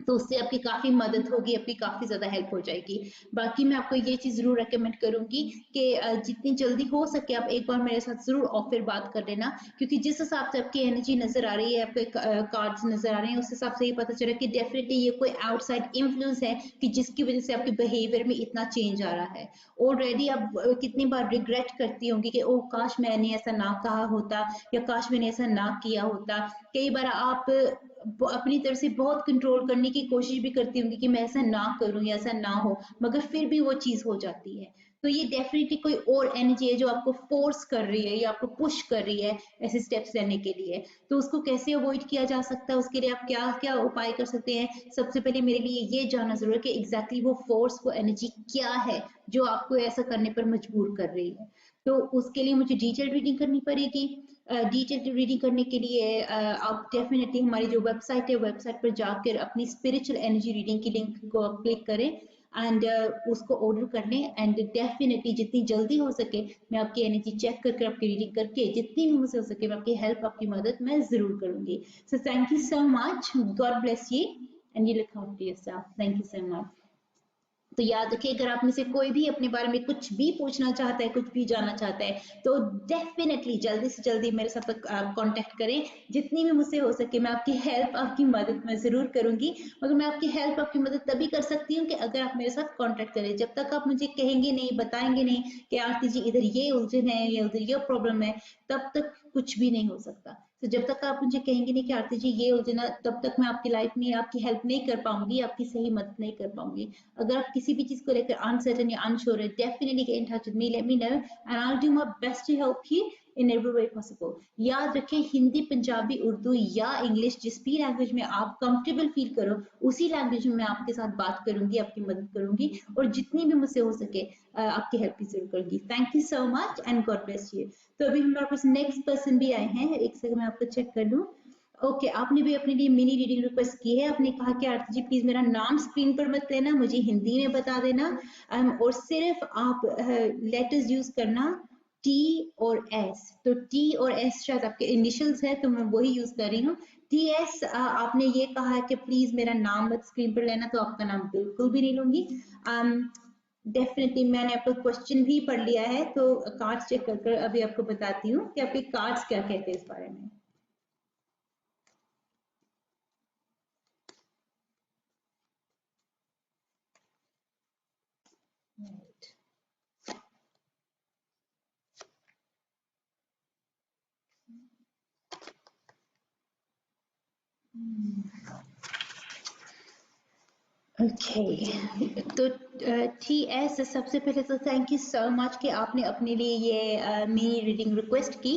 तो उससे आपकी काफी मदद होगी, आपकी काफी ज्यादा हेल्प हो जाएगी। बाकी मैं आपको ये चीज जरूर रेकमेंड करूंगी कि जितनी जल्दी हो सके आप एक बार मेरे साथ जरूर ऑफ फिर बात कर लेना, क्योंकि जिस हिसाब से आपकी एनर्जी नजर आ रही है, आपके कार्ड्स नजर आ रहे हैं, उस हिसाब से ये पता चला कि डेफिनेटली ये कोई आउटसाइड इन्फ्लुएंस है कि जिसकी वजह से आपके बिहेवियर में इतना चेंज आ रहा है। ऑलरेडी आप कितनी बार रिग्रेट करती होंगी कि ओह काश मैंने ऐसा ना कहा होता, या काश मैंने ऐसा ना किया होता। कई बार आप अपनी तरफ से बहुत कंट्रोल करने की कोशिश भी करती होंगी कि मैं ऐसा ना करूं या ऐसा ना हो, मगर फिर भी वो चीज हो जाती है। तो ये डेफिनेटली कोई और एनर्जी है जो आपको फोर्स कर रही है या आपको पुश कर रही है ऐसे स्टेप्स लेने के लिए। तो उसको कैसे अवॉइड किया जा सकता है, उसके लिए आप क्या क्या उपाय कर सकते हैं? सबसे पहले मेरे लिए ये जानना जरूर है कि एग्जैक्टली वो फोर्स, वो एनर्जी क्या है जो आपको ऐसा करने पर मजबूर कर रही है। तो उसके लिए मुझे डिटेल रीडिंग करनी पड़ेगी। डिटेल रीडिंग करने के लिए आप डेफिनेटली हमारी जो वेबसाइट है, वेबसाइट पर जाकर अपनी स्पिरिचुअल एनर्जी रीडिंग की लिंक को आप क्लिक करें एंड उसको ऑर्डर कर लें। एंड डेफिनेटली जितनी जल्दी हो सके मैं आपकी एनर्जी चेक करके, आपकी रीडिंग करके, जितनी भी मुझसे हो सके मैं आपकी हेल्प, आपकी मदद मैं जरूर करूंगी। So thank you so much, God bless you and you look after yourself. Thank you so much. तो याद रखिए, अगर आप में से कोई भी अपने बारे में कुछ भी पूछना चाहता है, कुछ भी जानना चाहता है, तो डेफिनेटली जल्दी से जल्दी मेरे साथ कांटेक्ट करें। जितनी भी मुझसे हो सके मैं आपकी हेल्प, आपकी मदद मैं जरूर करूंगी। मगर मैं आपकी हेल्प, आपकी मदद तभी कर सकती हूँ कि अगर आप मेरे साथ कांटेक्ट करें। जब तक आप मुझे कहेंगे नहीं, बताएंगे नहीं कि आरती जी इधर ये उलझन है या उधर ये प्रॉब्लम है, तब तक कुछ भी नहीं हो सकता। तो जब तक आप मुझे कहेंगे नहीं कि आरती जी ये उलझन है, तब तक मैं आपकी लाइफ में आपकी हेल्प नहीं कर पाऊंगी, आपकी सही मदद नहीं कर पाऊंगी। अगर आप किसी भी चीज को लेकर अनसर्टन या अनश्योर है, definitely get in touch with me, let me know and I will do my best to help you in every way possible. याद रखें, हिंदी, पंजाबी, उर्दू या इंग्लिश, जिस भी लैंग्वेज में आप कंफर्टेबल फील करो, उसी लैंग्वेज में मैं आपके साथ बात करूंगी, आपकी मदद करूंगी, और जितनी भी मुझसे हो सके आपकी हेल्प भी जरूर करूंगी। Thank you so much and God bless you. तो अभी हमारे पास नेक्स्ट पर्सन भी आए हैं, एक सेकंड मैं आपको चेक कर लूं। ओके, आपने भी अपने लिए मिनी रीडिंग रिक्वेस्ट की है। आपने कहा कि आरती जी प्लीज मेरा नाम स्क्रीन पर मत लेना, मुझे हिंदी में बता देना, और सिर्फ आप लेटर्स यूज करना, टी और एस। तो टी और एस शायद आपके इनिशियल्स है, तो मैं वही यूज कर रही हूँ। टी एस, आपने ये कहा है कि प्लीज मेरा नाम मत स्क्रीन पर लेना, तो आपका नाम बिल्कुल भी नहीं लूंगी। डेफिनेटली मैंने आपका क्वेश्चन भी पढ़ लिया है, तो कार्ड्स चेक कर अभी आपको बताती हूँ कि आपके कार्ड्स क्या कहते हैं इस बारे में। Right. Okay, तो TS सबसे पहले तो थैंक यू सो मच कि आपने अपने लिए ये मिनी रीडिंग रिक्वेस्ट की।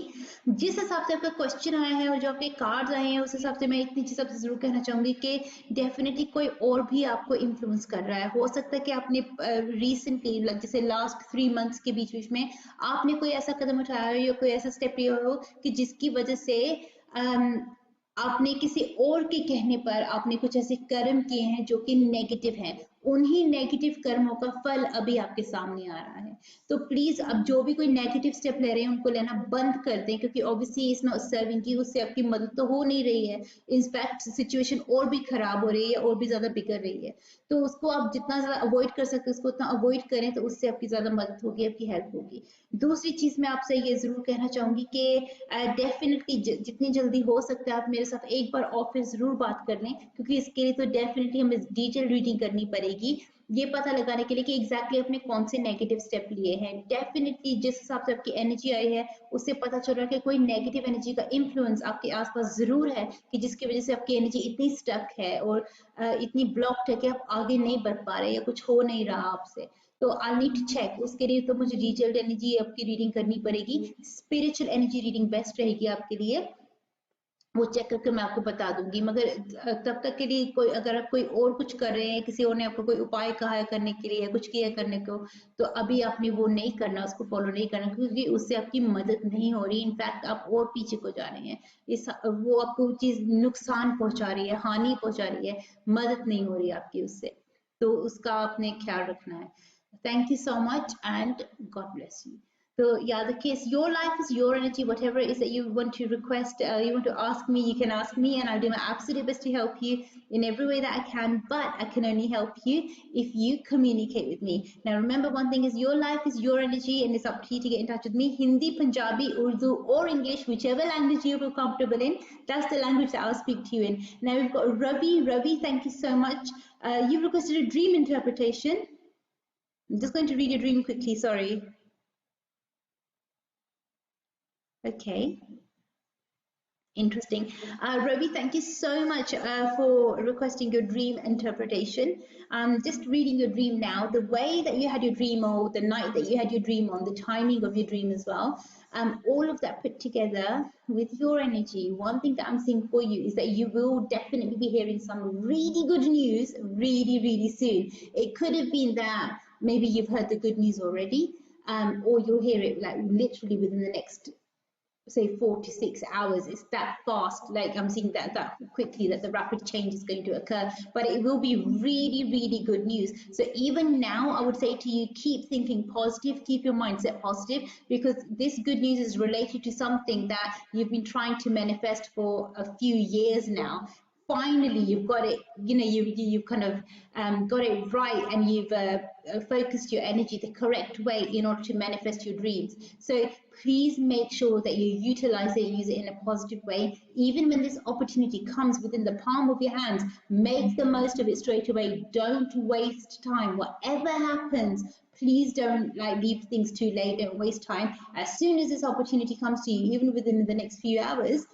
जिस हिसाब से आपका क्वेश्चन आया है और जो आपके कार्ड्स आए हैं उस हिसाब से मैं इतनी चीज़ आपसे ज़रूर कहना चाहूँगी कि डेफिनेटली कोई और भी आपको इन्फ्लुएंस कर रहा है। हो सकता है कि आपने रिसेंटली जैसे लास्ट 3 मंथ्स के बीच बीच में आपने कोई ऐसा कदम उठाया हो या कोई ऐसा स्टेप लिया हो कि जिसकी वजह से आपने किसी और के कहने पर आपने कुछ ऐसे कर्म किए हैं जो कि नेगेटिव हैं। उन्हीं नेगेटिव कर्मों का फल अभी आपके सामने आ रहा है। तो प्लीज अब जो भी कोई नेगेटिव स्टेप ले रहे हैं उनको लेना बंद कर दें, क्योंकि obviously is not serving you, उससे आपकी मदद तो हो नहीं रही है। इनफैक्ट सिचुएशन और भी खराब हो रही है और भी ज्यादा बिगड़ रही है। तो उसको आप जितना ज्यादा अवॉइड कर सकते हैं उसको उतना अवॉइड करें, तो उससे आपकी ज्यादा मदद होगी, आपकी हेल्प होगी। दूसरी चीज मैं आपसे ये जरूर कहना चाहूंगी कि डेफिनेटली जितनी जल्दी हो सकता है आप मेरे साथ एक बार ऑफिस जरूर बात कर लें, क्योंकि इसके लिए तो डेफिनेटली हमें डिटेल रीडिंग करनी पड़ेगी, ये पता लगाने के लिए कि एग्जैक्टली आपने कौन से नेगेटिव स्टेप लिए हैं। डेफिनेटली जिस हिसाब से आपकी एनर्जी आई है उससे पता चल रहा है कि कोई नेगेटिव एनर्जी का इन्फ्लुएंस आपके आसपास जरूर है, कि जिसकी वजह से आपकी एनर्जी इतनी स्टक है और इतनी ब्लॉक्ड है कि आप आगे नहीं बढ़ पा रहे या कुछ हो नहीं रहा आपसे। तो आई नीड टू चेक, उसके लिए तो मुझे डिटेल्ड एनर्जी आपकी रीडिंग करनी पड़ेगी। स्पिरिचुअल एनर्जी रीडिंग बेस्ट रहेगी आपके लिए, वो चेक करके मैं आपको बता दूंगी। मगर तब तक के लिए कोई, अगर आप कोई और कुछ कर रहे हैं, किसी और ने आपको कोई उपाय कहा है करने के लिए, कुछ किया करने को, तो अभी आपने वो नहीं करना, उसको फॉलो नहीं करना, क्योंकि उससे आपकी मदद नहीं हो रही। इनफैक्ट आप और पीछे को जा रहे हैं। वो आपको चीज नुकसान पहुंचा रही है, हानि पहुंचा रही है, मदद नहीं हो रही आपकी उससे। तो उसका आपने ख्याल रखना है। Thank you so much and God bless you. So yeah, the case, your life is your energy. Whatever it is that you want to request, you want to ask me, you can ask me, and I'll do my absolute best to help you in every way that I can. But I can only help you if you communicate with me. Now, remember, one thing is your life is your energy, and it's up to you to get in touch with me. Hindi, Punjabi, Urdu, or English, whichever language you feel comfortable in. That's the language that I'll speak to you in. Now we've got Ravi. Ravi, thank you so much. You requested a dream interpretation. I'm just going to read your dream quickly, sorry. Okay. Interesting. Ravi, thank you so much for requesting your dream interpretation. Just reading your dream now, the way that you had your dream, or the night that you had your dream on, the timing of your dream as well, all of that put together with your energy, one thing that I'm seeing for you is that you will definitely be hearing some really good news really, really soon. It could have been that maybe you've heard the good news already, or you'll hear it like literally within the next, say, 4 to 6 hours. It's that fast, like I'm seeing that quickly, that the rapid change is going to occur, but it will be really, really good news. So even now I would say to you, keep thinking positive, keep your mindset positive, because this good news is related to something that you've been trying to manifest for a few years now. Finally you've got it, you've kind of got it right, and you've focused your energy the correct way in order to manifest your dreams. So please make sure that you utilize it, use it in a positive way. Even when this opportunity comes within the palm of your hands, make the most of it straight away. Don't waste time. Whatever happens, please don't leave things too late. Don't waste time. As soon as this opportunity comes to you, even within the next few hours,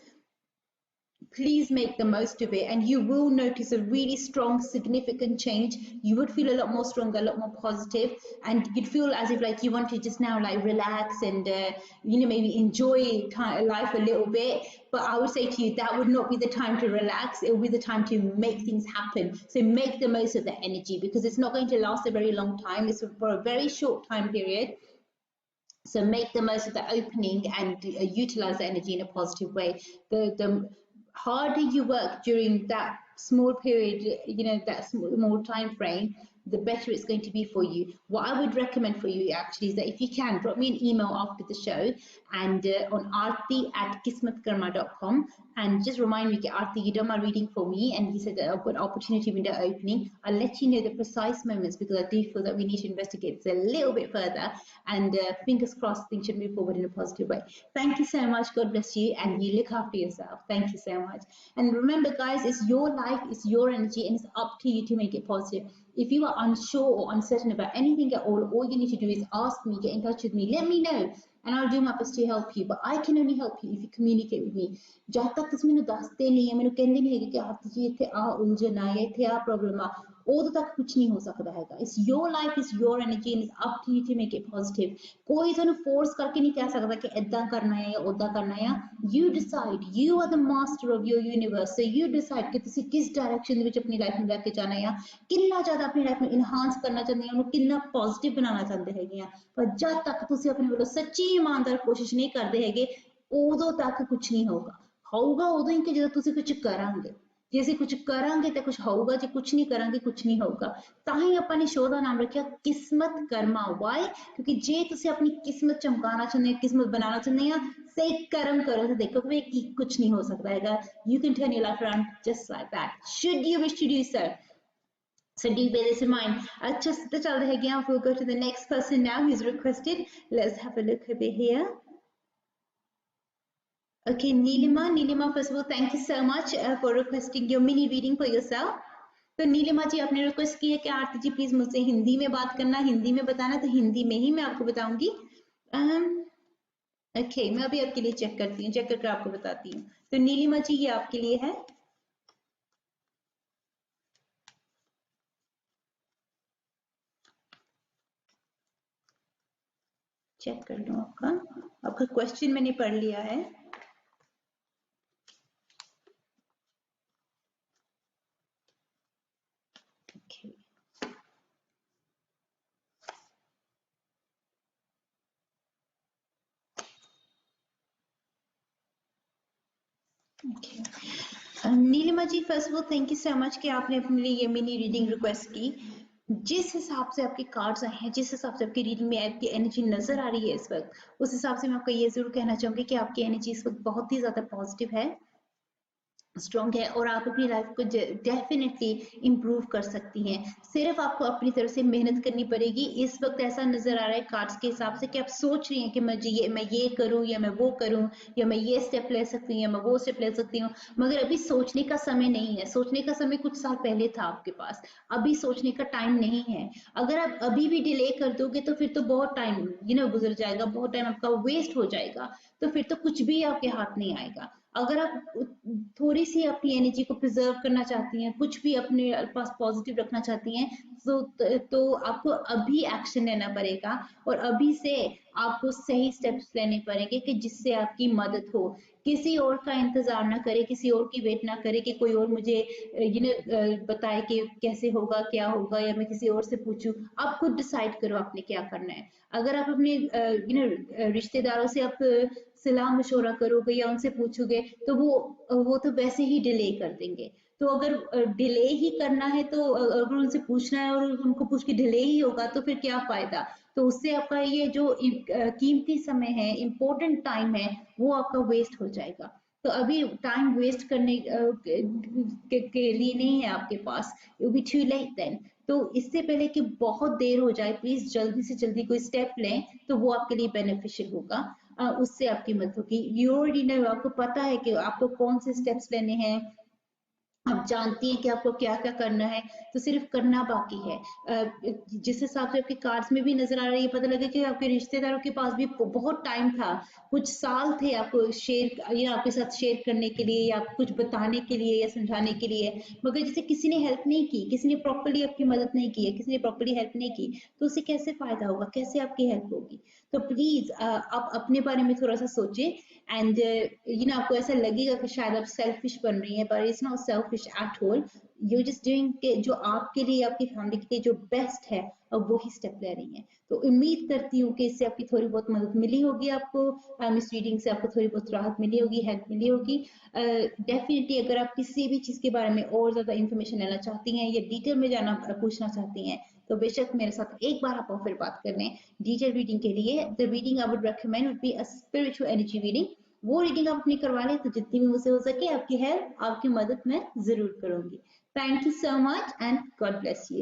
please make the most of it, and you will notice a really strong, significant change. You would feel a lot more stronger, a lot more positive, and you'd feel as if you want to just now relax and maybe enjoy life a little bit. But I would say to you, that would not be the time to relax. It will be the time to make things happen. So make the most of that energy, because it's not going to last a very long time. It's for a very short time period. So make the most of the opening and utilize the energy in a positive way. The harder you work during that small period, that small time frame, the better it's going to be for you. What I would recommend for you actually is that if you can, drop me an email after the show and on arti@kismatkarma.com, and just remind me, Arti, you done my reading for me, and you said that I've got opportunity window opening. I'll let you know the precise moments, because I do feel that we need to investigate this a little bit further, and fingers crossed things should move forward in a positive way. Thank you so much. God bless you, and you look after yourself. Thank you so much. And remember, guys, it's your life, it's your energy, and it's up to you to make it positive. If you are unsure or uncertain about anything at all you need to do is ask me, get in touch with me, let me know, and I'll do my best to help you. But I can only help you if you communicate with me. जब तक तुम मैंने दसते नहीं है, मैंने कहते नहीं है कि आरती जी इत्थे आ उलझन आ या इत्थे आ प्रॉब्लम आ, उदों तक कुछ नहीं हो सकता हैगा। It's your life, is your energy and it's up to you to make it positive. कोई थानू फोर्स करके नहीं कह सकता कि इदा करना है या उदा करना है। You decide, you are the master of your universe. So you decide कि तुसी किस डायरेक्शन में अपनी लाइफ में लेके जाना है, कितना ज्यादा अपनी लाइफ में इनहांस करना चाहते हैं, कितना पॉजिटिव बनाना चाहते हैं। पर जब तक तुसी अपने वालों सच्ची ईमानदार कोशिश नहीं करते हैगे उदों तक कुछ नहीं होगा। होगा उदों ही कि जो तुसी कुछ करांगे, जे ਅਸੀਂ कुछ करांगे तो कुछ होगा, जे कुछ नहीं करांगे कुछ नहीं होगा। ताही ਆਪਾਂ ने शो का नाम रखा किस्मत कर्मा। वाई? क्योंकि जे तुसी अपनी किस्मत चमकाना चाहते हैं, किस्मत बनाना चाहते हैं, सही कर्म करो तो देखो कि कुछ नहीं हो सकता है। You can turn your life around just like that, should you wish to do so. So do bear this in mind. अच्छा तो चल रहे हैं, we'll go to the next person now who's requested. Let's have a look over here. Okay, Neelima, first of all, thank you so much for requesting your mini reading for yourself. तो नीलिमा जी आपने request की है कि आरती जी please मुझसे हिंदी में बात करना, हिंदी में बताना, तो हिंदी में ही मैं आपको बताऊंगी। ओके, मैं अभी आपके लिए चेक करती हूँ, चेक करके आपको बताती हूँ। तो नीलिमा जी ये आपके लिए है। चेक कर लूँ, आपका क्वेश्चन मैंने पढ़ लिया है। Okay. Nilima ji first of all thank you so much कि आपने अपने लिए ये मिनी रीडिंग रिक्वेस्ट की। जिस हिसाब से आपके कार्ड्स आए हैं, जिस हिसाब से आपकी रीडिंग में आपकी एनर्जी नजर आ रही है इस वक्त, उस हिसाब से मैं आपको ये जरूर कहना चाहूंगी कि आपकी एनर्जी इस वक्त बहुत ही ज्यादा पॉजिटिव है, स्ट्रॉन्ग है, और आप अपनी लाइफ को डेफिनेटली इम्प्रूव कर सकती हैं। सिर्फ आपको अपनी तरफ से मेहनत करनी पड़ेगी। इस वक्त ऐसा नजर आ रहा है कार्ड्स के हिसाब से कि आप सोच रही हैं कि मैं ये करूं या मैं वो करूं, या मैं ये स्टेप ले सकती हूँ या मैं वो स्टेप ले सकती हूँ, मगर अभी सोचने का समय नहीं है। सोचने का समय कुछ साल पहले था आपके पास, अभी सोचने का टाइम नहीं है। अगर आप अभी भी डिले कर दोगे तो फिर तो बहुत टाइम गुजर जाएगा, बहुत टाइम आपका वेस्ट हो जाएगा, तो फिर तो कुछ भी आपके हाथ नहीं आएगा। अगर आप थोड़ी सी अपनी एनर्जी को प्रिजर्व करना चाहती हैं, कुछ भी अपने पास पॉजिटिव रखना चाहती हैं, तो आपको अभी एक्शन लेना पड़ेगा, और अभी से आपको सही स्टेप्स लेने पड़ेंगे कि जिससे आपकी मदद हो। किसी और का इंतजार ना करे, किसी और की वेट ना करे कि कोई और मुझे बताए कि कैसे होगा, क्या होगा, या मैं किसी और से पूछूं। आप खुद डिसाइड करो आपने क्या करना है। अगर आप अपने रिश्तेदारों से आप सलाह मशवरा करोगे या उनसे पूछोगे तो वो तो वैसे ही डिले कर देंगे। तो अगर डिले ही करना है, तो अगर उनसे पूछना है और उनको पूछ के डिले ही होगा तो फिर क्या फायदा। तो उससे आपका ये जो कीमती समय है, इम्पोर्टेंट टाइम है, वो आपका वेस्ट हो जाएगा। तो अभी टाइम वेस्ट करने के लिए नहीं है आपके पास, it be too late then. तो इससे पहले कि बहुत देर हो जाए, प्लीज जल्दी से जल्दी कोई स्टेप लें, तो वो आपके लिए बेनिफिशियल होगा, उससे आपकी मदद होगी। यू ऑलरेडी नो, आपको पता है कि आपको कौन से स्टेप्स लेने हैं, आप जानती हैं कि आपको क्या क्या करना है, तो सिर्फ करना बाकी है। जिस हिसाब से आपके कार्ड्स में भी नजर आ रही है, पता लगे कि आपके रिश्तेदारों के पास भी बहुत टाइम था, कुछ साल थे आपको शेयर या आपके साथ शेयर करने के लिए, या कुछ बताने के लिए या समझाने के लिए, मगर जैसे किसी ने हेल्प नहीं की, किसी ने प्रॉपर्ली आपकी मदद नहीं की है, किसी ने प्रॉपर्ली हेल्प नहीं की, तो उससे कैसे फायदा होगा, कैसे आपकी हेल्प होगी। तो प्लीज आप अपने बारे में थोड़ा सा सोचें, एंड आपको ऐसा लगेगा कि शायद आप सेल्फिश बन रही हैं, पर it's not selfish at all. You're just doing जो आपके लिए, आपकी फैमिली के लिए जो बेस्ट है, अब वो ही स्टेप ले रही हैं। तो उम्मीद करती हूँ कि इससे आपकी थोड़ी बहुत मदद मिली होगी, आपको इस रीडिंग से आपको थोड़ी बहुत राहत मिली होगी, हेल्प मिली होगी। डेफिनेटली अगर आप किसी भी चीज के बारे में और ज्यादा इंफॉर्मेशन लेना चाहती हैं या डिटेल में जाना पूछना चाहती हैं, तो बेशक मेरे साथ एक बार आप फिर बात कर लें डिटेल रीडिंग के लिए। The reading I would recommend would be a spiritual energy reading. वो रीडिंग आप अपनी करवा लें, तो जितनी भी मुझसे हो सके आपकी हेल्प, आपकी मदद मैं जरूर करूंगी। Thank you so much and God bless you.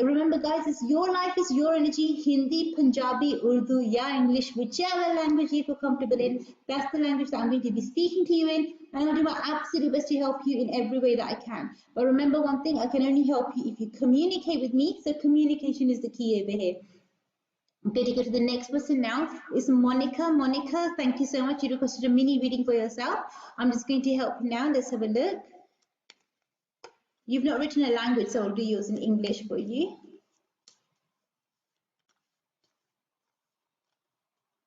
Remember guys, it's your life, is your energy. Hindi, Punjabi, Urdu, yeah, English, whichever language you feel comfortable in, that's the language that I'm going to be speaking to you in. And I'll do my absolute best to help you in every way that I can. But remember one thing, I can only help you if you communicate with me. So communication is the key over here. Okay, to go to the next person now is Monica. Monica, thank you so much. You requested a mini reading for yourself. I'm just going to help you now. Let's have a look. You've not written a language, so I'll do yours in English for you.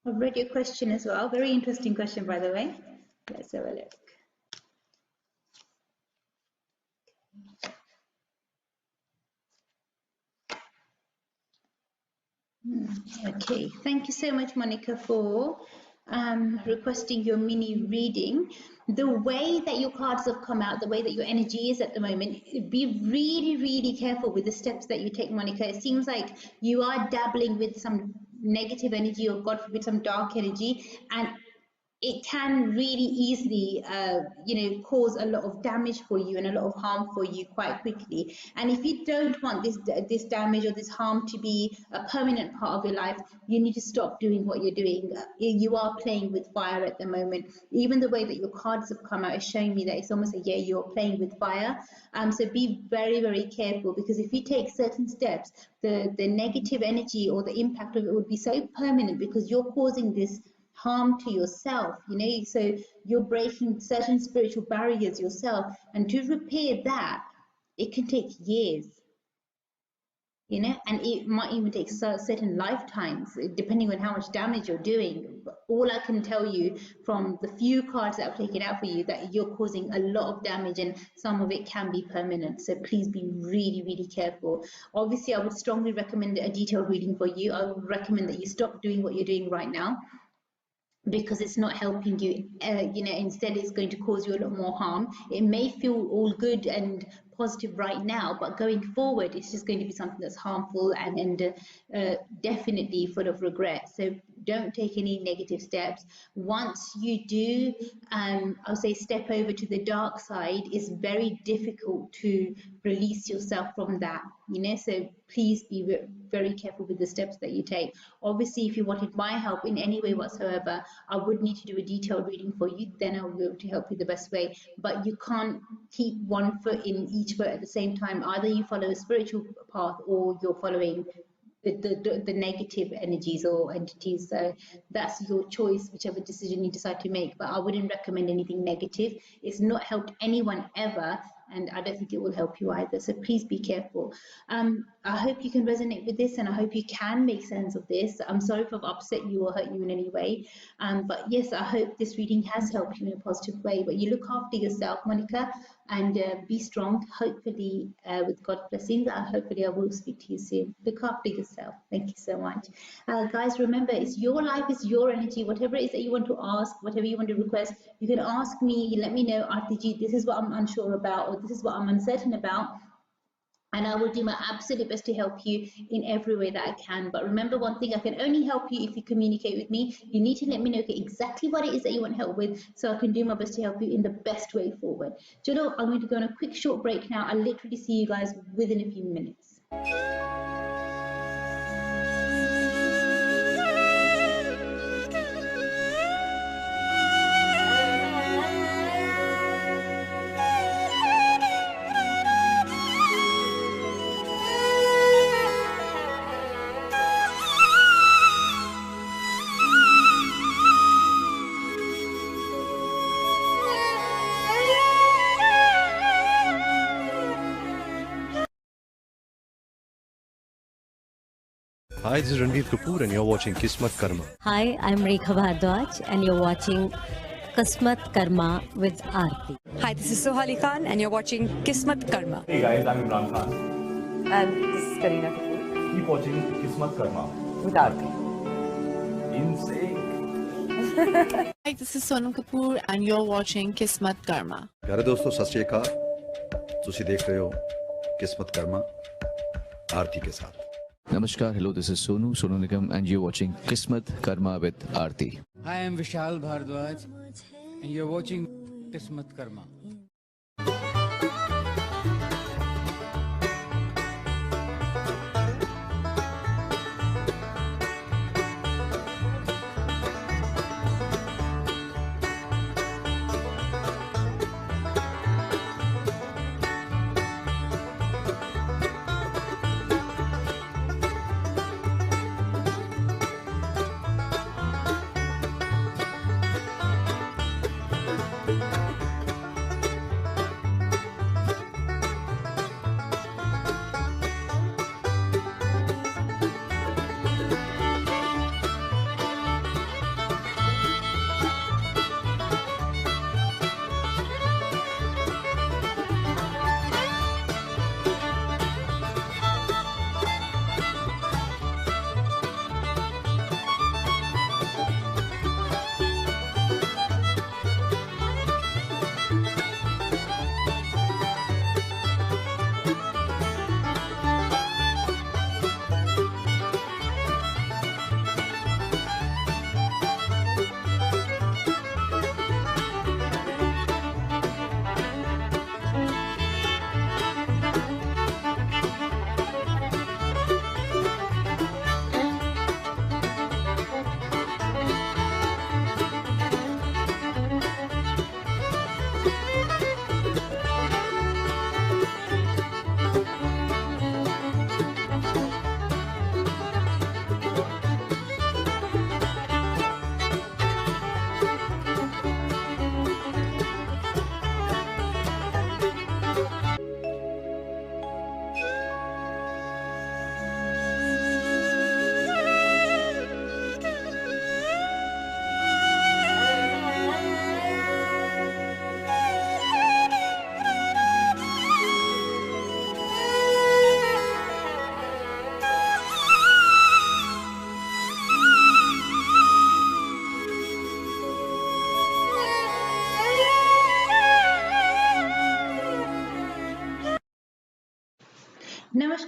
I've read your question as well. Very interesting question, by the way. Let's have a look. Okay, thank you so much, Monica, for requesting your mini reading. The way that your cards have come out, the way that your energy is at the moment, be really, really careful with the steps that you take, Monica. It seems like you are dabbling with some negative energy or, God forbid, some dark energy, and it can really easily, cause a lot of damage for you and a lot of harm for you quite quickly. And if you don't want this damage or this harm to be a permanent part of your life, you need to stop doing what you're doing. You are playing with fire at the moment. Even the way that your cards have come out is showing me that it's almost like, yeah, you're playing with fire. So be very, very careful, because if you take certain steps, the negative energy or the impact of it would be so permanent, because you're causing this harm to yourself, so you're breaking certain spiritual barriers yourself, and to repair that, it can take years, and it might even take certain lifetimes, depending on how much damage you're doing. But all I can tell you from the few cards that I've taken out for you, that you're causing a lot of damage, and some of it can be permanent. So please be really, really careful. Obviously, I would strongly recommend a detailed reading for you. I would recommend that you stop doing what you're doing right now, because it's not helping you. Instead it's going to cause you a lot more harm. It may feel all good and positive right now, but going forward it's just going to be something that's harmful and definitely full of regret. So don't take any negative steps. Once you do, I'll say, step over to the dark side, it's very difficult to release yourself from that, so please be very careful with the steps that you take. Obviously, if you wanted my help in any way whatsoever, I would need to do a detailed reading for you, then I'll be able to help you the best way. But you can't keep one foot in each foot at the same time. Either you follow a spiritual path, or you're following the negative energies or entities. So that's your choice, whichever decision you decide to make. But I wouldn't recommend anything negative. It's not helped anyone ever, and I don't think it will help you either. So please be careful. I hope you can resonate with this, and I hope you can make sense of this. I'm sorry if I've upset you or hurt you in any way. But yes, I hope this reading has helped you in a positive way. But you look after yourself, Monica, and be strong. Hopefully, with God's blessings, hopefully I will speak to you soon. Look after yourself. Thank you so much. Guys, remember, it's your life, it's your energy. Whatever it is that you want to ask, whatever you want to request, you can ask me. Let me know, Arti, this is what I'm unsure about, or this is what I'm uncertain about, and I will do my absolute best to help you in every way that I can. But remember one thing, I can only help you if you communicate with me. You need to let me know exactly what it is that you want help with, so I can do my best to help you in the best way forward. Chalo, I'm going to go on a quick short break now. I'll literally see you guys within a few minutes. Hi, this is Ranveer Kapoor and you're watching Kismatkarma. Hi, I'm Rekha Bhardwaj, and you're watching Kismatkarma with Arti. Hi, this is Sohali Khan, and you're watching Kismatkarma. Hey guys, I'm Imran Khan. And this is Kareena Kapoor Keep watching Kismatkarma. with Arti. Insane. Hi, this is Sonam Kapoor, and you're watching Kismatkarma. प्यारे दोस्तों, सत श्री अकाल। तुसी देख रहे हो किस्मत कर्मा आरती के साथ। Namaskar, hello, this is Sonu Nigam, and you're watching Kismat Karma with Arti. Hi, I'm Vishal Bhardwaj, and you're watching Kismatkarma.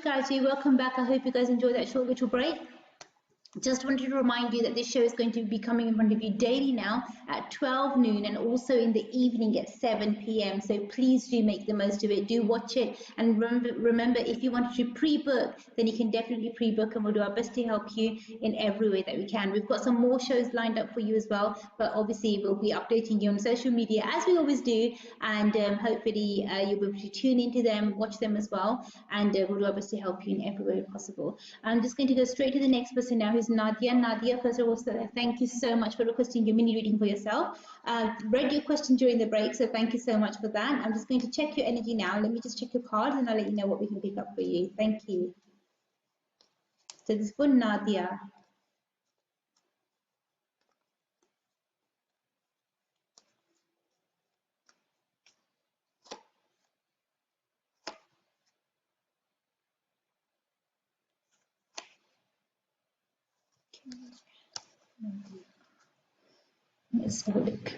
Namaskar ji, welcome back. I hope you guys enjoyed that short little break. Just wanted to remind you that this show is going to be coming in front of you daily now at 12 noon and also in the evening at 7 p.m. So please do make the most of it. Do watch it. And remember, if you want to pre-book, then you can definitely pre-book and we'll do our best to help you in every way that we can. We've got some more shows lined up for you as well, but obviously we'll be updating you on social media as we always do. And hopefully you'll be able to tune into them, watch them as well. And we'll do our best to help you in every way possible. I'm just going to go straight to the next person now, who's Nadia. Nadia, first of all, thank you so much for requesting your mini reading for yourself. Read your question during the break, so thank you so much for that. I'm just going to check your energy now. Let me just check your cards and I'll let you know what we can pick up for you. Thank you. So this is for Nadia. Let's have a look.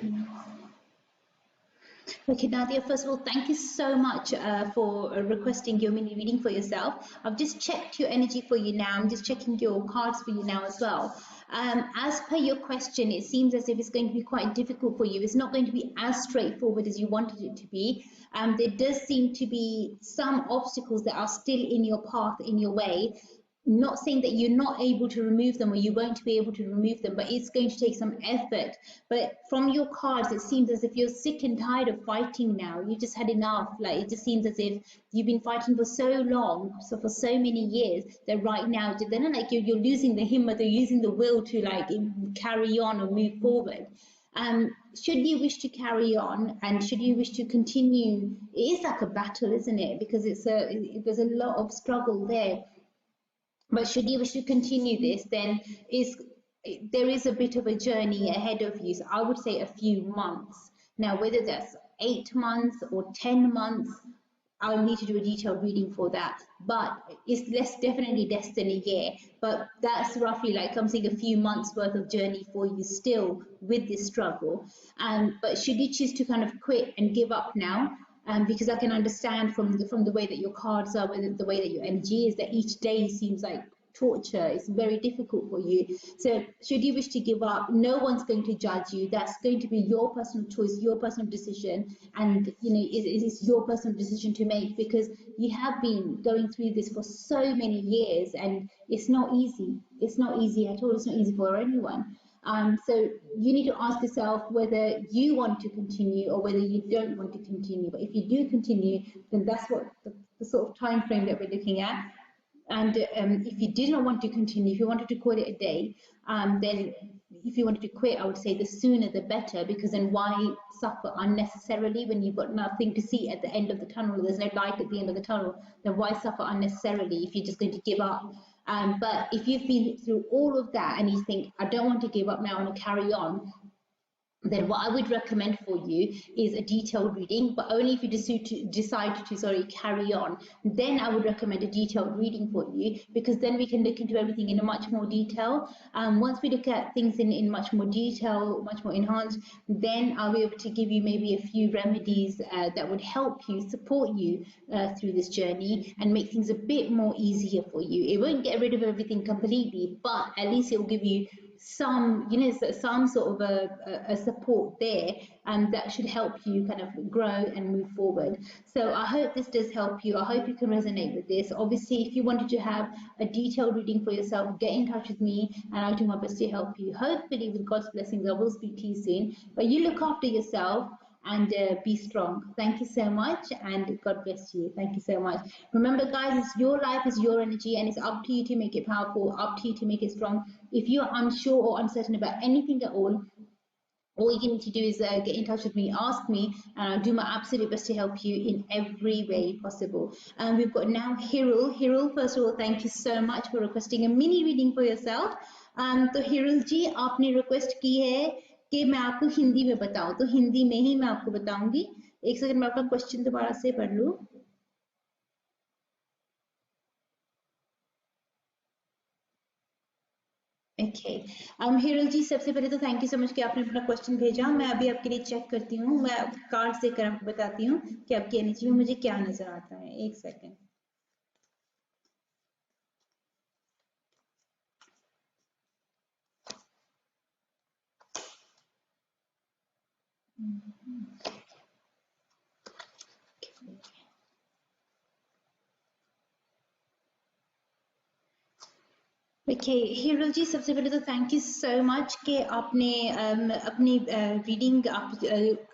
Okay, Nadia, first of all, thank you so much for requesting your mini reading for yourself. I've just checked your energy for you now. I'm just checking your cards for you now as well. As per your question, it seems as if it's going to be quite difficult for you. It's not going to be as straightforward as you wanted it to be. There does seem to be some obstacles that are still in your path, in your way. Not saying that you're not able to remove them or you won't be able to remove them, but it's going to take some effort. But from your cards, it seems as if you're sick and tired of fighting now. You just had enough. Like, it just seems as if you've been fighting for so long, so for so many years, that right now, then like you're losing the himmat, or using the will to like carry on or move forward. Should you wish to carry on and should you wish to continue, it is like a battle, isn't it? Because there's a lot of struggle there. But should you wish to continue this, then there is a bit of a journey ahead of you. So I would say a few months. Now, whether that's 8 months or 10 months, I'll need to do a detailed reading for that. But it's definitely less than a year. But that's roughly like I'm saying a few months worth of journey for you still with this struggle. But should you choose to kind of quit and give up now, because I can understand from the way that your cards are, the way that your energy is, that each day seems like torture. It's very difficult for you. So should you wish to give up, no one's going to judge you. That's going to be your personal choice, your personal decision, and you know it's your personal decision to make, because you have been going through this for so many years and it's not easy. It's not easy at all. It's not easy for anyone. So you need to ask yourself whether you want to continue or whether you don't want to continue. But if you do continue, then that's what the sort of time frame that we're looking at. And if you did not want to continue, if you wanted to call it a day, then if you wanted to quit, I would say the sooner the better, because then why suffer unnecessarily when you've got nothing to see at the end of the tunnel, there's no light at the end of the tunnel, then why suffer unnecessarily if you're just going to give up? But if you've been through all of that and you think, I don't want to give up now, I want to carry on, then what I would recommend for you is a detailed reading, but only if you decide to carry on. Then I would recommend a detailed reading for you, because then we can look into everything in a much more detail. Once we look at things in much more detail, much more enhanced, then I'll be able to give you maybe a few remedies that would help you, support you through this journey and make things a bit more easier for you. It won't get rid of everything completely, but at least it will give you some, some sort of a support there, and that should help you kind of grow and move forward. So I hope this does help you. I hope you can resonate with this. Obviously, if you wanted to have a detailed reading for yourself, get in touch with me and I'll do my best to help you. Hopefully, with God's blessings, I will speak to you soon. But you look after yourself and be strong. Thank you so much, and God bless you. Thank you so much. Remember, guys, it's your life, it's your energy, and it's up to you to make it powerful, up to you to make it strong. If you're unsure or uncertain about anything at all you need to do is get in touch with me, ask me, and I'll do my absolute best to help you in every way possible. And we've got now Hirul. Hirul, first of all, thank you so much for requesting a mini reading for yourself. तो हिरुल जी, आपने request की है कि मैं आपको हिंदी में बताऊं, तो हिंदी में ही मैं आपको बताऊंगी. एक सेकंड मैं आपका क्वेश्चन दोबारा से पढ़ लूं. ओके, हिरुल जी, सबसे पहले तो थैंक यू सो मच कि आपने अपना क्वेश्चन भेजा. मैं अभी आपके लिए चेक करती हूँ, मैं कार्ड देकर आपको बताती हूँ कि आपकी एनर्जी में मुझे क्या नजर आता है. एक सेकंड. ओके हीरो जी, सबसे पहले तो थैंक यू सो मच कि आपने अपनी रीडिंग आप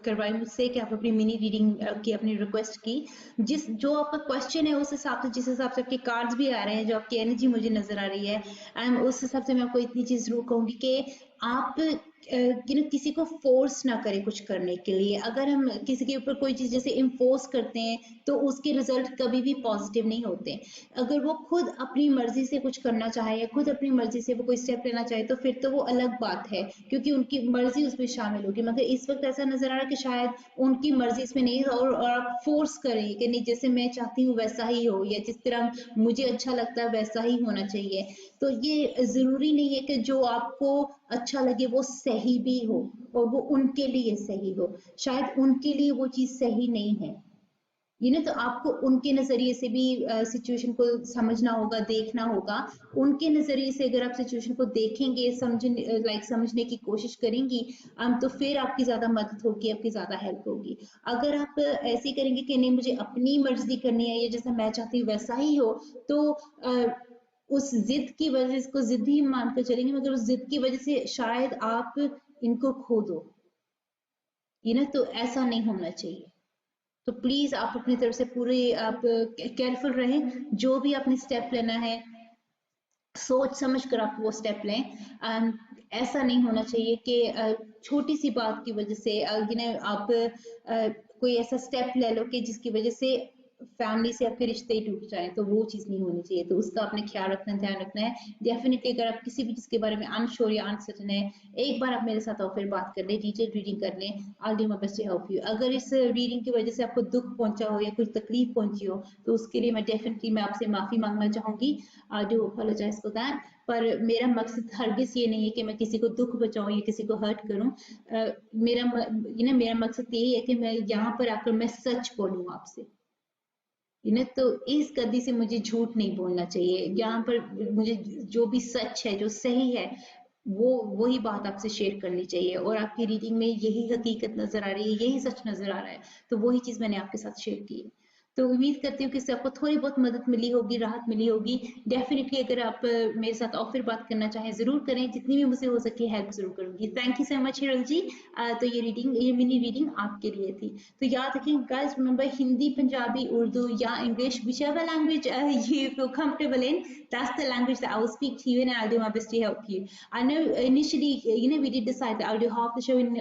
करवाई मुझसे, कि आप अपनी मिनी रीडिंग की अपनी रिक्वेस्ट की। जो आपका क्वेश्चन है उस हिसाब से, जिस हिसाब से आपके कार्ड्स भी आ रहे हैं, जो आपकी एनर्जी मुझे नजर आ रही है, उस हिसाब से मैं आपको इतनी चीज जरूर कहूंगी कि आप किसी को फोर्स ना करें कुछ करने के लिए। अगर हम किसी के ऊपर कोई चीज जैसे इम्पोज करते हैं तो उसके रिजल्ट कभी भी पॉजिटिव नहीं होते। अगर वो खुद अपनी मर्जी से कुछ करना चाहे या खुद अपनी मर्जी से वो कोई स्टेप लेना चाहे तो फिर तो वो अलग बात है, क्योंकि उनकी मर्जी उसमें शामिल होगी। मगर इस वक्त ऐसा नजर आ रहा है कि शायद उनकी मर्जी इसमें नहीं है, और आप फोर्स करें कि नहीं, जैसे मैं चाहती हूँ वैसा ही हो, या जिस तरह मुझे अच्छा लगता है वैसा ही होना चाहिए। तो ये जरूरी नहीं है कि जो आपको अच्छा लगे वो सही भी हो और वो उनके लिए सही हो। शायद उनके लिए वो चीज सही नहीं है, तो आपको उनके नजरिए से भी सिचुएशन को समझना होगा, देखना होगा। उनके नजरिए से अगर आप सिचुएशन को देखेंगे, समझने की कोशिश करेंगी, तो फिर आपकी ज्यादा मदद होगी, आपकी ज्यादा हेल्प होगी। अगर आप ऐसे करेंगे कि नहीं मुझे अपनी मर्जी करनी है, या जैसा मैं चाहती हूँ वैसा ही हो, तो उस जिद की वजह से, इसको जिद ही मानकर चलेंगे, मगर उस जिद की वजह से शायद आप इनको खो दो। तो ऐसा नहीं होना चाहिए। तो प्लीज आप अपनी तरफ से पूरे आप केयरफुल रहें। जो भी आपने स्टेप लेना है, सोच समझ कर आप वो स्टेप लें। ऐसा नहीं होना चाहिए कि छोटी सी बात की वजह से आप कोई ऐसा स्टेप ले लो कि जिसकी वजह से फैमिली से आपके रिश्ते ही टूट जाए, तो वो चीज नहीं होनी चाहिए। तो उसका आपने ख्याल रखना, ध्यान रखना है। डेफिनेटली अगर आप किसी भी चीज के बारे में अनश्योर या अनसर्टन है, एक बार आप मेरे साथ और फिर बात कर लें, डिटेल रीडिंग कर लें। I do my best to help you. अगर इस रीडिंग की वजह से आपको दुख पहुंचा हो या कोई तकलीफ पहुंची हो, तो उसके लिए मैं आपसे माफी मांगना चाहूंगी। I do apologise for that. पर मेरा मकसद हरगिज ये नहीं है कि मैं किसी को दुख पहुंचाऊं या किसी को हर्ट करूं। मेरा मकसद यही है कि मैं यहाँ पर आकर मैं सच बोलूं आपसे। तो इस कदी से मुझे झूठ नहीं बोलना चाहिए। यहाँ पर मुझे जो भी सच है, जो सही है, वो वही बात आपसे शेयर करनी चाहिए। और आपकी रीडिंग में यही हकीकत नजर आ रही है, यही सच नजर आ रहा है, तो वही चीज मैंने आपके साथ शेयर की है। तो उम्मीद करती हूँ कि इससे आपको थोड़ी बहुत मदद मिली होगी, राहत मिली होगी। डेफिनेटली अगर आप मेरे साथ और फिर बात करना चाहें जरूर करें, जितनी भी मुझसे हो सके हेल्प जरूर करूंगी। Thank you so much Hiral ji. तो ये मिनी रीडिंग आपके लिए थी। तो याद रखें गाइस, रिमेंबर, हिंदी, पंजाबी, उर्दू या English, whichever language you feel comfortable in, that's the language that I will speak to you in, and I'll do my best to help you. I know initially, we did decide that I'll do half the show in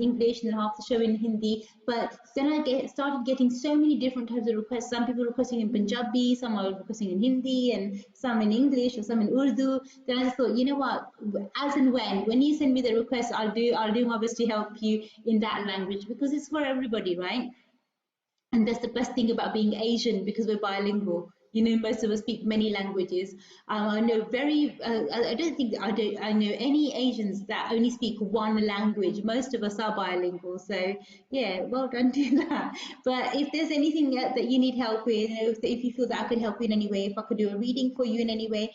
English and half the show in Hindi, but then started getting so many different types of requests. Some people requesting in Punjabi, some are requesting in Hindi, and some in English, or some in Urdu. Then I just thought, you know what? As and when you send me the request, I'll do my best to help you in that language, because it's for everybody, right? And that's the best thing about being Asian, because we're bilingual. Most of us speak many languages. I know I don't think I know any Asians that only speak one language. Most of us are bilingual. So yeah, well done to that. But if there's anything that you need help with, if you feel that I can help you in any way, if I could do a reading for you in any way,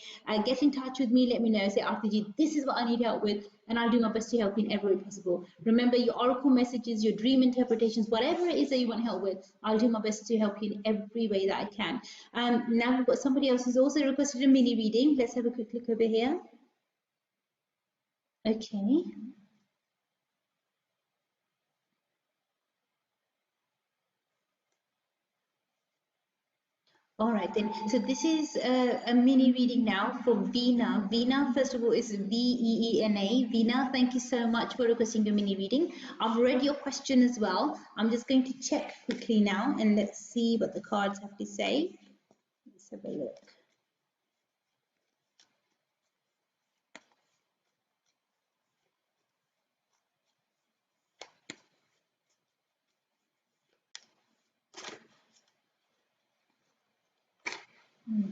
get in touch with me. Let me know. Say, Arti ji, this is what I need help with, and I'll do my best to help you in every way possible. Remember, your oracle messages, your dream interpretations, whatever it is that you want help with, I'll do my best to help you in every way that I can. Now we've got somebody else who's also requested a mini reading. Let's have a quick look over here. Okay. All right then. So this is a mini reading now for Veena. Veena, first of all, is Veena. Veena, thank you so much for requesting your mini reading. I've read your question as well. I'm just going to check quickly now, and let's see what the cards have to say. Let's have a look.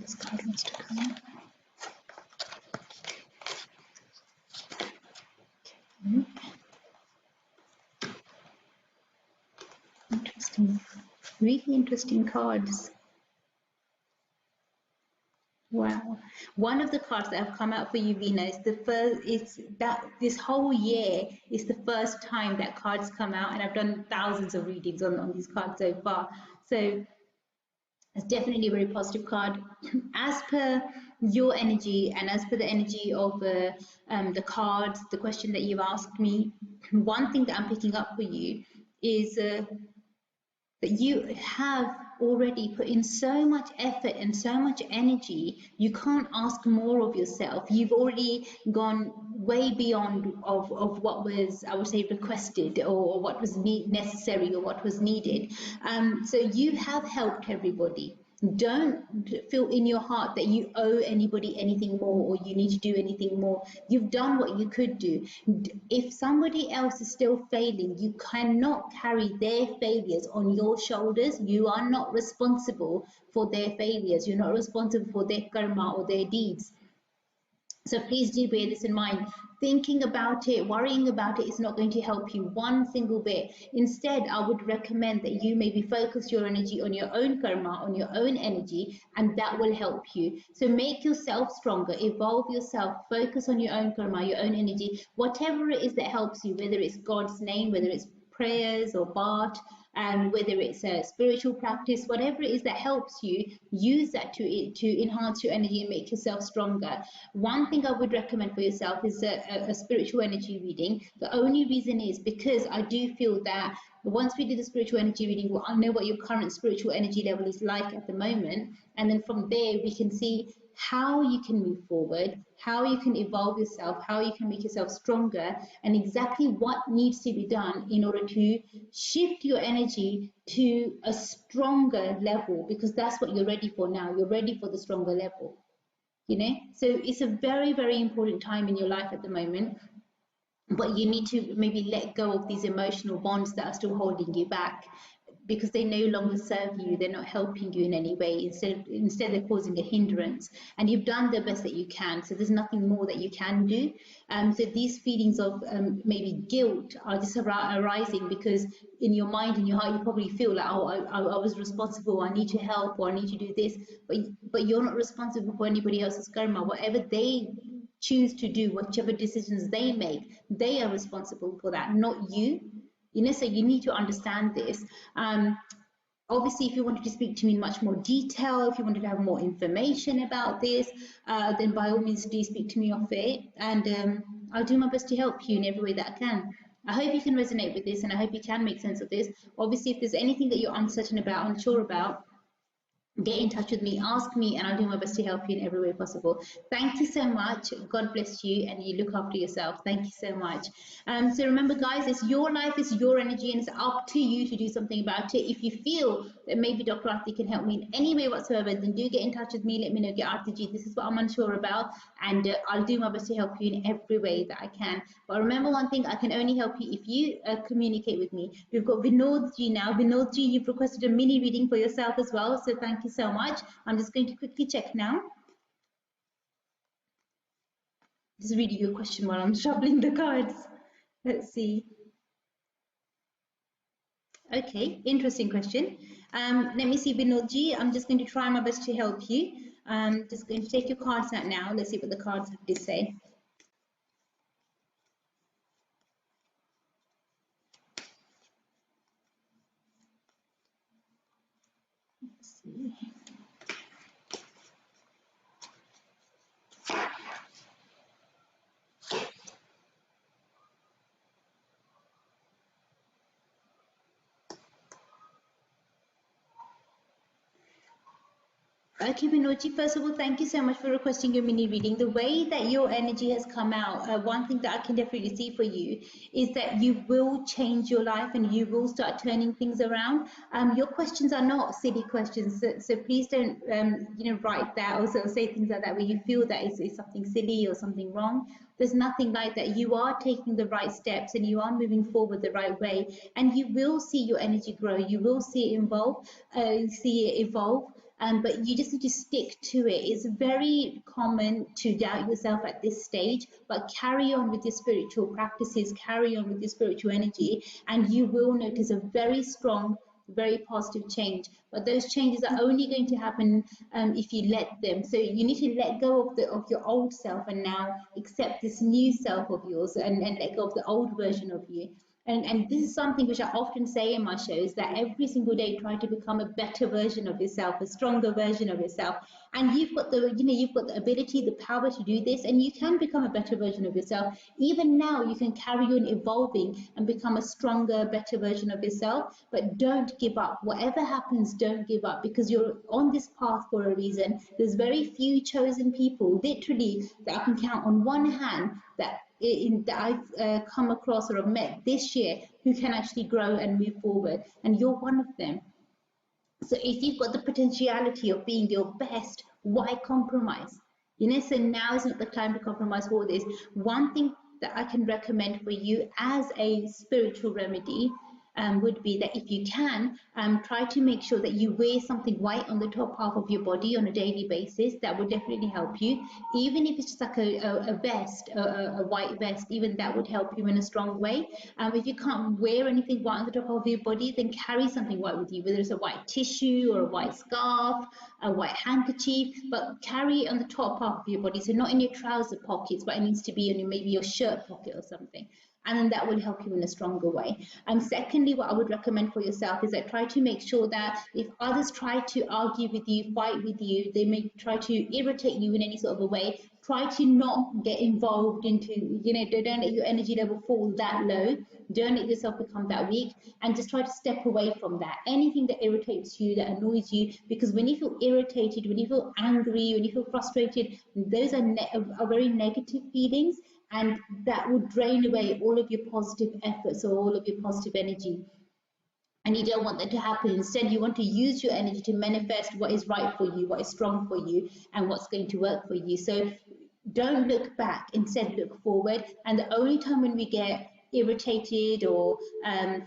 This card wants to come up. Okay. Interesting. Really interesting cards. Wow. One of the cards that have come out for you, Vina, is the first. It's that this whole year is the first time that cards come out, and I've done thousands of readings on these cards so far. So it's definitely a very positive card. As per your energy and as per the energy of the cards, the question that you've asked me, one thing that I'm picking up for you is that you have already put in so much effort and so much energy. You can't ask more of yourself. You've already gone way beyond of what was, I would say, requested, or what was necessary, or what was needed. So you have helped everybody. Don't feel in your heart that you owe anybody anything more, or you need to do anything more. You've done what you could do. If somebody else is still failing, you cannot carry their failures on your shoulders. You are not responsible for their failures. You're not responsible for their karma or their deeds. So please do bear this in mind. Thinking about it, worrying about it is not going to help you one single bit. Instead, I would recommend that you maybe focus your energy on your own karma, on your own energy, and that will help you. So make yourself stronger, evolve yourself, focus on your own karma, your own energy, whatever it is that helps you, whether it's God's name, whether it's prayers or bath, whether it's a spiritual practice, whatever it is that helps you, use that to enhance your energy and make yourself stronger. One thing I would recommend for yourself is a spiritual energy reading. The only reason is because I do feel that once we do the spiritual energy reading, we'll know what your current spiritual energy level is like at the moment, and then from there we can see how you can move forward, how you can evolve yourself, how you can make yourself stronger, and exactly what needs to be done in order to shift your energy to a stronger level, because that's what you're ready for now. You're ready for the stronger level, you know? So it's a very, very important time in your life at the moment, but you need to maybe let go of these emotional bonds that are still holding you back, because they no longer serve you. They're not helping you in any way. Instead they're causing a hindrance, and you've done the best that you can, so there's nothing more that you can do. So these feelings of maybe guilt are just arising because in your mind, in your heart, you probably feel like, oh, I was responsible, I need to help, or I need to do this, but you're not responsible for anybody else's karma. Whatever they choose to do, whichever decisions they make, they are responsible for that, not you. You know, so you need to understand this. Obviously, if you wanted to speak to me in much more detail, if you wanted to have more information about this, then by all means do speak to me off it, and I'll do my best to help you in every way that I can. I hope you can resonate with this, and I hope you can make sense of this. Obviously, if there's anything that you're uncertain about, unsure about, get in touch with me, ask me, and I'll do my best to help you in every way possible. Thank you so much. God bless you, and you look after yourself. Thank you so much. So remember, guys, it's your life, it's your energy, and it's up to you to do something about it. If you feel that maybe Dr. Arti can help me in any way whatsoever, then do get in touch with me. Let me know, get Arti Ji, this is what I'm unsure about, and I'll do my best to help you in every way that I can. But remember one thing, I can only help you if you communicate with me. We've got Vinod Ji now. Vinod Ji, you've requested a mini reading for yourself as well, so thank you so much. I'm just going to quickly check now. Just reading your question while I'm shuffling the cards. Let's see. Okay, interesting question. Let me see, Vinodji. I'm just going to try my best to help you. Just going to take your cards out now. Let's see what the cards have to say. Let's see. Okay, Minochi, first of all, thank you so much for requesting your mini reading. The way that your energy has come out, one thing that I can definitely see for you is that you will change your life and you will start turning things around. Your questions are not silly questions, so please don't write that or sort of say things like that where you feel that it's something silly or something wrong. There's nothing like that. You are taking the right steps and you are moving forward the right way, and you will see your energy grow. You will see it evolve. But you just need to stick to it. It's very common to doubt yourself at this stage, but carry on with your spiritual practices, carry on with your spiritual energy, and you will notice a very strong very positive change. But those changes are only going to happen if you let them. So you need to let go of your old self and now accept this new self of yours, and let go of the old version of you. And this is something which I often say in my shows, that every single day try to become a better version of yourself, a stronger version of yourself. And you've got the ability, the power to do this, and you can become a better version of yourself. Even now, you can carry on evolving and become a stronger, better version of yourself. But don't give up. Whatever happens, don't give up, because you're on this path for a reason. There's very few chosen people, literally, that I can count on one hand that I've come across or have met this year who can actually grow and move forward, and you're one of them. So if you've got the potentiality of being your best, why compromise? So now is not the time to compromise for this. One thing that I can recommend for you as a spiritual remedy would be that if you can, try to make sure that you wear something white on the top half of your body on a daily basis. That would definitely help you. Even if it's just like a vest, a white vest, even that would help you in a strong way. If you can't wear anything white on the top of your body, then carry something white with you, whether it's a white tissue or a white scarf, a white handkerchief, but carry it on the top half of your body. So not in your trouser pockets, but it needs to be in maybe your shirt pocket or something. And then that will help you in a stronger way. Secondly, what I would recommend for yourself is that try to make sure that if others try to argue with you, fight with you, they may try to irritate you in any sort of a way, try to not get involved into, don't let your energy level fall that low. Don't let yourself become that weak, and just try to step away from that. Anything that irritates you, that annoys you, because when you feel irritated, when you feel angry, when you feel frustrated, those are very negative feelings. And that would drain away all of your positive efforts or all of your positive energy. And you don't want that to happen. Instead, you want to use your energy to manifest what is right for you, what is strong for you, and what's going to work for you. So don't look back, instead look forward. And the only time when we get irritated or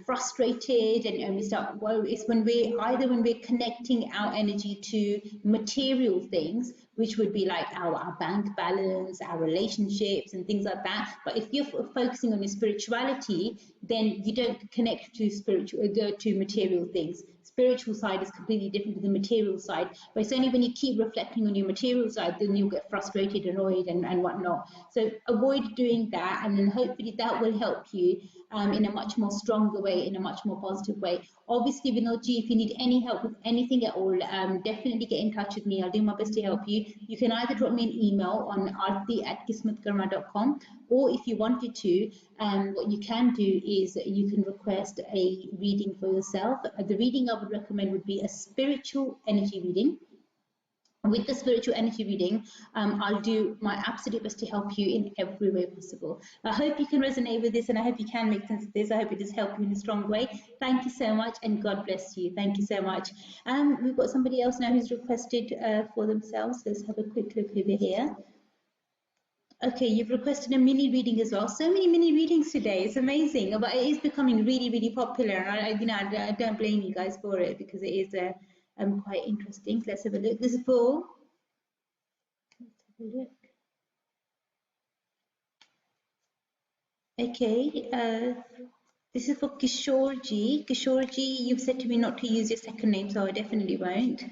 frustrated and we start, it's when we're connecting our energy to material things, which would be like our bank balance, our relationships and things like that. But if you're focusing on your spirituality, then you don't connect to material things. Spiritual side is completely different to the material side. But it's only when you keep reflecting on your material side, then you'll get frustrated, annoyed and whatnot. So avoid doing that, and then hopefully that will help you in a much more stronger way, in a much more positive way. Obviously, Vinodji, if you need any help with anything at all, definitely get in touch with me. I'll do my best to help you. You can either drop me an email on arti@kismatkarma.com, or if you wanted to, what you can do is you can request a reading for yourself. The reading I would recommend would be a spiritual energy reading. With the spiritual energy reading, I'll do my absolute best to help you in every way possible. I hope you can resonate with this, and I hope you can make sense of this. I hope it does help you in a strong way. Thank you so much, and God bless you. Thank you so much. We've got somebody else now who's requested for themselves. Let's have a quick look over here. Okay, you've requested a mini reading as well. So many mini readings today. It's amazing, but it is becoming really, really popular. And I don't blame you guys for it, because it is quite interesting. Let's have a look. This is for. Let's have a look. Okay, this is for Kishorji. Kishorji, you've said to me not to use your second name, so I definitely won't.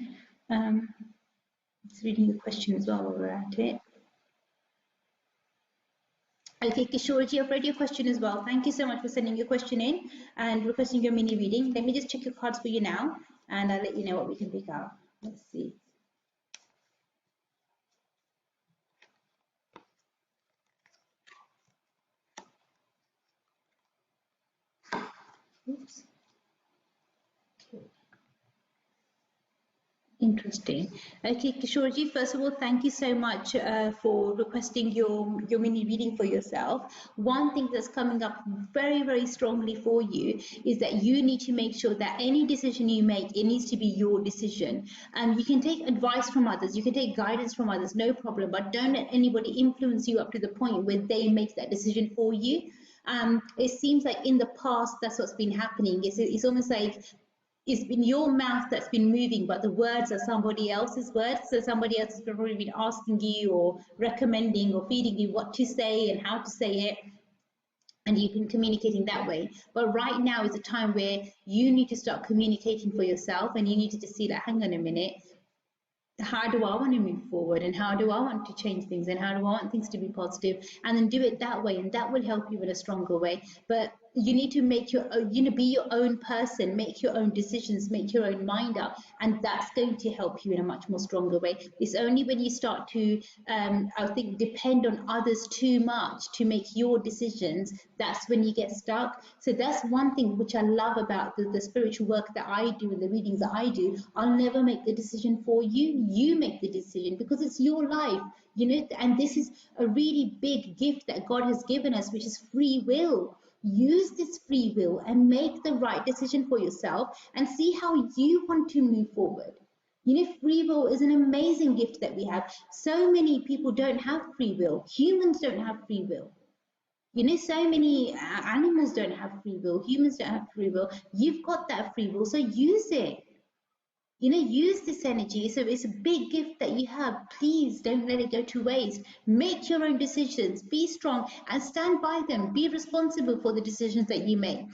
Just reading the question as well while we're at it. Okay, Kishorji, I've read your question as well. Thank you so much for sending your question in and requesting your mini reading. Let me just check your cards for you now, and I'll let you know what we can pick out. Let's see. Oops. Okay. Interesting. Okay, Kishorji, first of all, thank you so much for requesting your mini reading for yourself. One thing that's coming up very, very strongly for you is that you need to make sure that any decision you make, it needs to be your decision. You can take advice from others, you can take guidance from others, no problem, but don't let anybody influence you up to the point where they make that decision for you. It seems like in the past, that's what's been happening. It's almost like it's been your mouth that's been moving, but the words are somebody else's words. So somebody else has probably been asking you or recommending or feeding you what to say and how to say it. and you can communicate in that way. But right now is a time where you need to start communicating for yourself, and you need to just see that, hang on a minute, how do I want to move forward, and how do I want to change things, and how do I want things to be positive, and then do it that way, and that will help you in a stronger way. But you need to make your own, be your own person, make your own decisions, make your own mind up, and that's going to help you in a much more stronger way. It's only when you start to I think depend on others too much to make your decisions, that's when you get stuck. So that's one thing which I love about the spiritual work that I do and the readings that I do. I'll never make the decision for you. You make the decision, because it's your life, and this is a really big gift that God has given us, which is free will. Use this free will and make the right decision for yourself, and see how you want to move forward. Free will is an amazing gift that we have. So many people don't have free will. Humans don't have free will. So many animals don't have free will. Humans don't have free will. You've got that free will, so use it. Use this energy. So it's a big gift that you have. Please don't let it go to waste. Make your own decisions. Be strong and stand by them. Be responsible for the decisions that you make.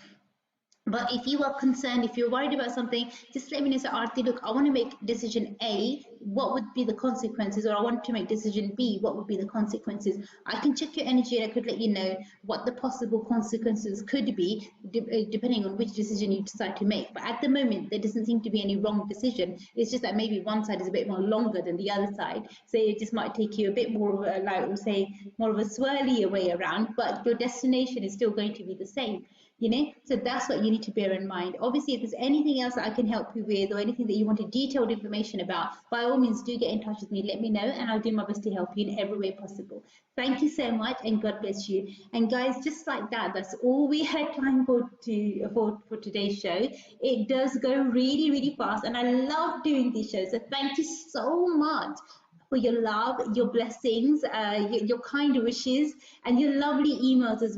But if you are concerned, if you're worried about something, just let me know. So, Arti, look, I want to make decision A. What would be the consequences? Or I want to make decision B. What would be the consequences? I can check your energy, and I could let you know what the possible consequences could be, depending on which decision you decide to make. But at the moment, there doesn't seem to be any wrong decision. It's just that maybe one side is a bit more longer than the other side. So it just might take you a bit more of more of a swirly way around, but your destination is still going to be the same. So that's what you need to bear in mind. Obviously, if there's anything else that I can help you with, or anything that you wanted detailed information about, by all means, do get in touch with me. Let me know, and I'll do my best to help you in every way possible. Thank you so much, and God bless you. And guys, just like that, that's all we had time for today's show. It does go really, really fast, and I love doing these shows. So thank you so much for your love, your blessings, your kind wishes, and your lovely emails as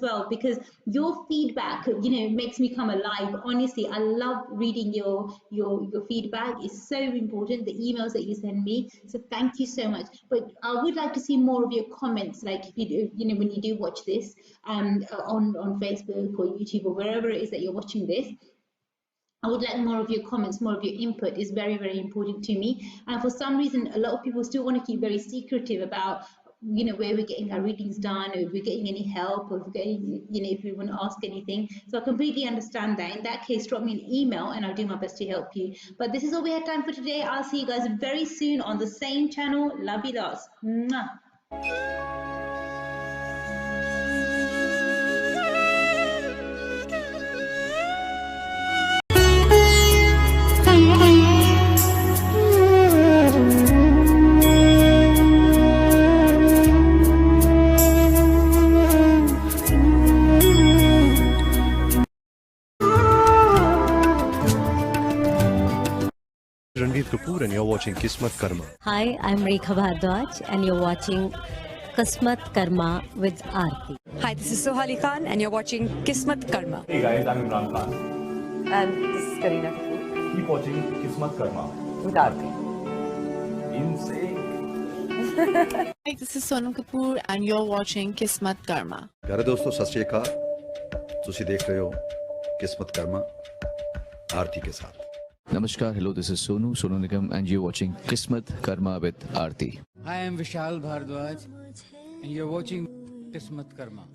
well, because your feedback, makes me come alive. Honestly, I love reading your feedback. It's so important, the emails that you send me. So thank you so much. But I would like to see more of your comments, like if you do, when you do watch this on Facebook or YouTube or wherever it is that you're watching this. I would like more of your comments, more of your input is very, very important to me. And for some reason, a lot of people still want to keep very secretive about, where we're getting our readings done, or if we're getting any help, or if we're getting, if we want to ask anything. So I completely understand that. In that case, drop me an email and I'll do my best to help you. But this is all we had time for today. I'll see you guys very soon on the same channel. Love you lots. Mwah. And you're watching Kismatkarma. Hi, I'm Rekha Bhardwaj, and you're watching Kismatkarma with Arti. Hi, this is Sohali Khan, and you're watching Kismatkarma. Hey guys, I'm Imran Khan. And this is Kareena Kapoor Keep watching Kismatkarma. with Arti. Insane. Hi, this is Sonam Kapoor, and you're watching Kismatkarma. प्यारे दोस्तों, सत श्री अकाल। तुसी देख रहे हो किस्मत कर्मा आरती के साथ। Namaskar, hello, this is Sonu Nigam, and you're watching Kismat Karma with Arti. I am Vishal Bhardwaj, and you're watching Kismatkarma.